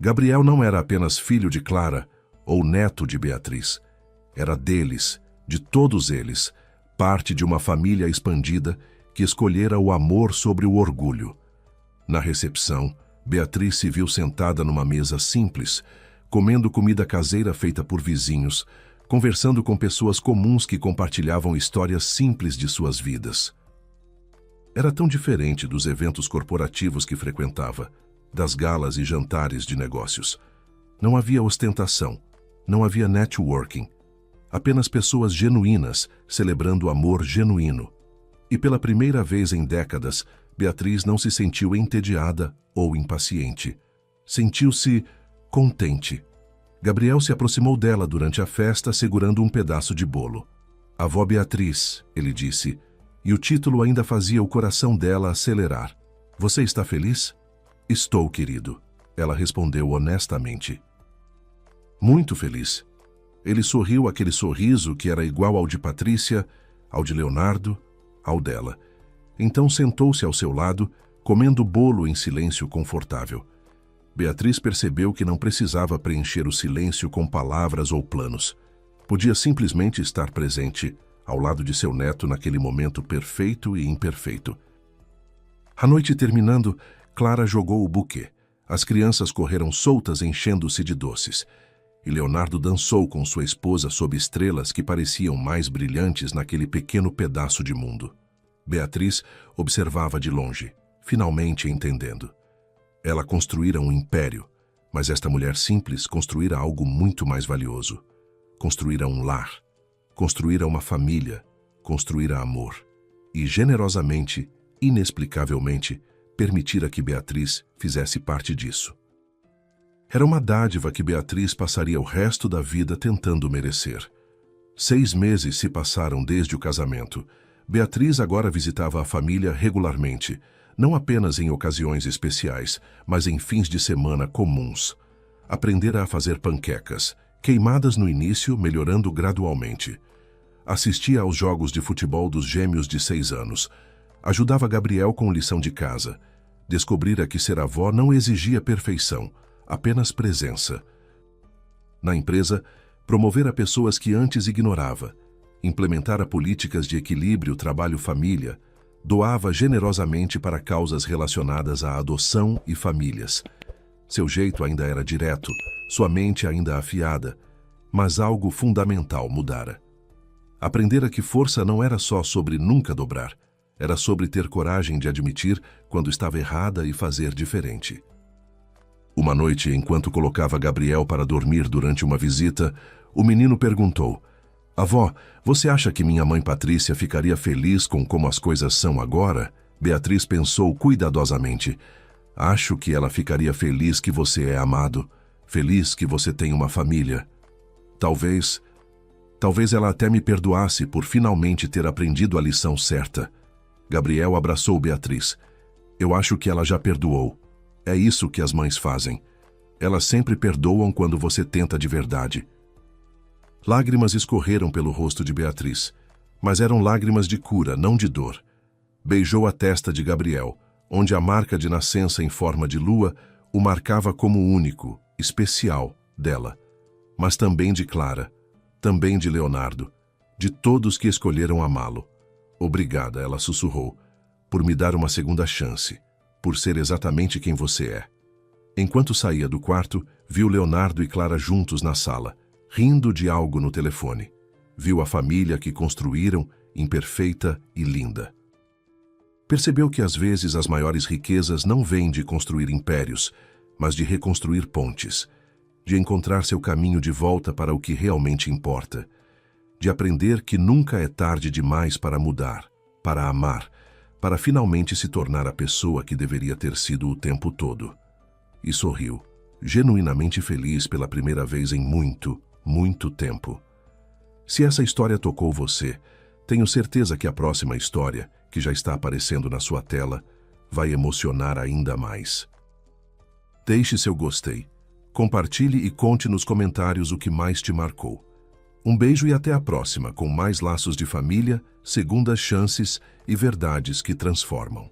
Speaker 1: Gabriel não era apenas filho de Clara ou neto de Beatriz. Era deles, de todos eles, parte de uma família expandida que escolhera o amor sobre o orgulho. Na recepção, Beatriz se viu sentada numa mesa simples, comendo comida caseira feita por vizinhos, conversando com pessoas comuns que compartilhavam histórias simples de suas vidas. Era tão diferente dos eventos corporativos que frequentava, das galas e jantares de negócios. Não havia ostentação, não havia networking, apenas pessoas genuínas celebrando amor genuíno. E pela primeira vez em décadas, Beatriz não se sentiu entediada ou impaciente. Sentiu-se contente. Gabriel se aproximou dela durante a festa segurando um pedaço de bolo. Avó Beatriz, ele disse, e o título ainda fazia o coração dela acelerar. Você está feliz? Estou, querido. Ela respondeu honestamente. Muito feliz. Ele sorriu aquele sorriso que era igual ao de Patrícia, ao de Leonardo, ao dela. Então sentou-se ao seu lado, comendo bolo em silêncio confortável. Beatriz percebeu que não precisava preencher o silêncio com palavras ou planos. Podia simplesmente estar presente, ao lado de seu neto naquele momento perfeito e imperfeito. A noite terminando, Clara jogou o buquê. As crianças correram soltas enchendo-se de doces. E Leonardo dançou com sua esposa sob estrelas que pareciam mais brilhantes naquele pequeno pedaço de mundo. Beatriz observava de longe, finalmente entendendo. Ela construíra um império, mas esta mulher simples construíra algo muito mais valioso. Construíra um lar, construíra uma família, construíra amor. E generosamente, inexplicavelmente, permitira que Beatriz fizesse parte disso. Era uma dádiva que Beatriz passaria o resto da vida tentando merecer. 6 meses se passaram desde o casamento. Beatriz agora visitava a família regularmente, não apenas em ocasiões especiais, mas em fins de semana comuns. Aprendera a fazer panquecas, queimadas no início, melhorando gradualmente. Assistia aos jogos de futebol dos gêmeos de 6 anos. Ajudava Gabriel com lição de casa. Descobrira que ser avó não exigia perfeição, apenas presença. Na empresa, promovera pessoas que antes ignorava. Implementara políticas de equilíbrio trabalho-família. Doava generosamente para causas relacionadas à adoção e famílias. Seu jeito ainda era direto, sua mente ainda afiada, mas algo fundamental mudara. Aprendera que força não era só sobre nunca dobrar, era sobre ter coragem de admitir quando estava errada e fazer diferente. Uma noite, enquanto colocava Gabriel para dormir durante uma visita, o menino perguntou: Avó, você acha que minha mãe Patrícia ficaria feliz com como as coisas são agora? Beatriz pensou cuidadosamente. Acho que ela ficaria feliz que você é amado, feliz que você tem uma família. Talvez ela até me perdoasse por finalmente ter aprendido a lição certa. Gabriel abraçou Beatriz. Eu acho que ela já perdoou. É isso que as mães fazem. Elas sempre perdoam quando você tenta de verdade. Lágrimas escorreram pelo rosto de Beatriz, mas eram lágrimas de cura, não de dor. Beijou a testa de Gabriel, onde a marca de nascença em forma de lua o marcava como único, especial, dela. Mas também de Clara, também de Leonardo, de todos que escolheram amá-lo. Obrigada, ela sussurrou, por me dar uma segunda chance, por ser exatamente quem você é. Enquanto saía do quarto, viu Leonardo e Clara juntos na sala, rindo de algo no telefone. Viu a família que construíram, imperfeita e linda. Percebeu que às vezes as maiores riquezas não vêm de construir impérios, mas de reconstruir pontes, de encontrar seu caminho de volta para o que realmente importa, de aprender que nunca é tarde demais para mudar, para amar, para finalmente se tornar a pessoa que deveria ter sido o tempo todo. E sorriu, genuinamente feliz pela primeira vez em muito, muito tempo. Se essa história tocou você, tenho certeza que a próxima história, que já está aparecendo na sua tela, vai emocionar ainda mais. Deixe seu gostei, compartilhe e conte nos comentários o que mais te marcou. Um beijo e até a próxima com mais laços de família, segundas chances e verdades que transformam.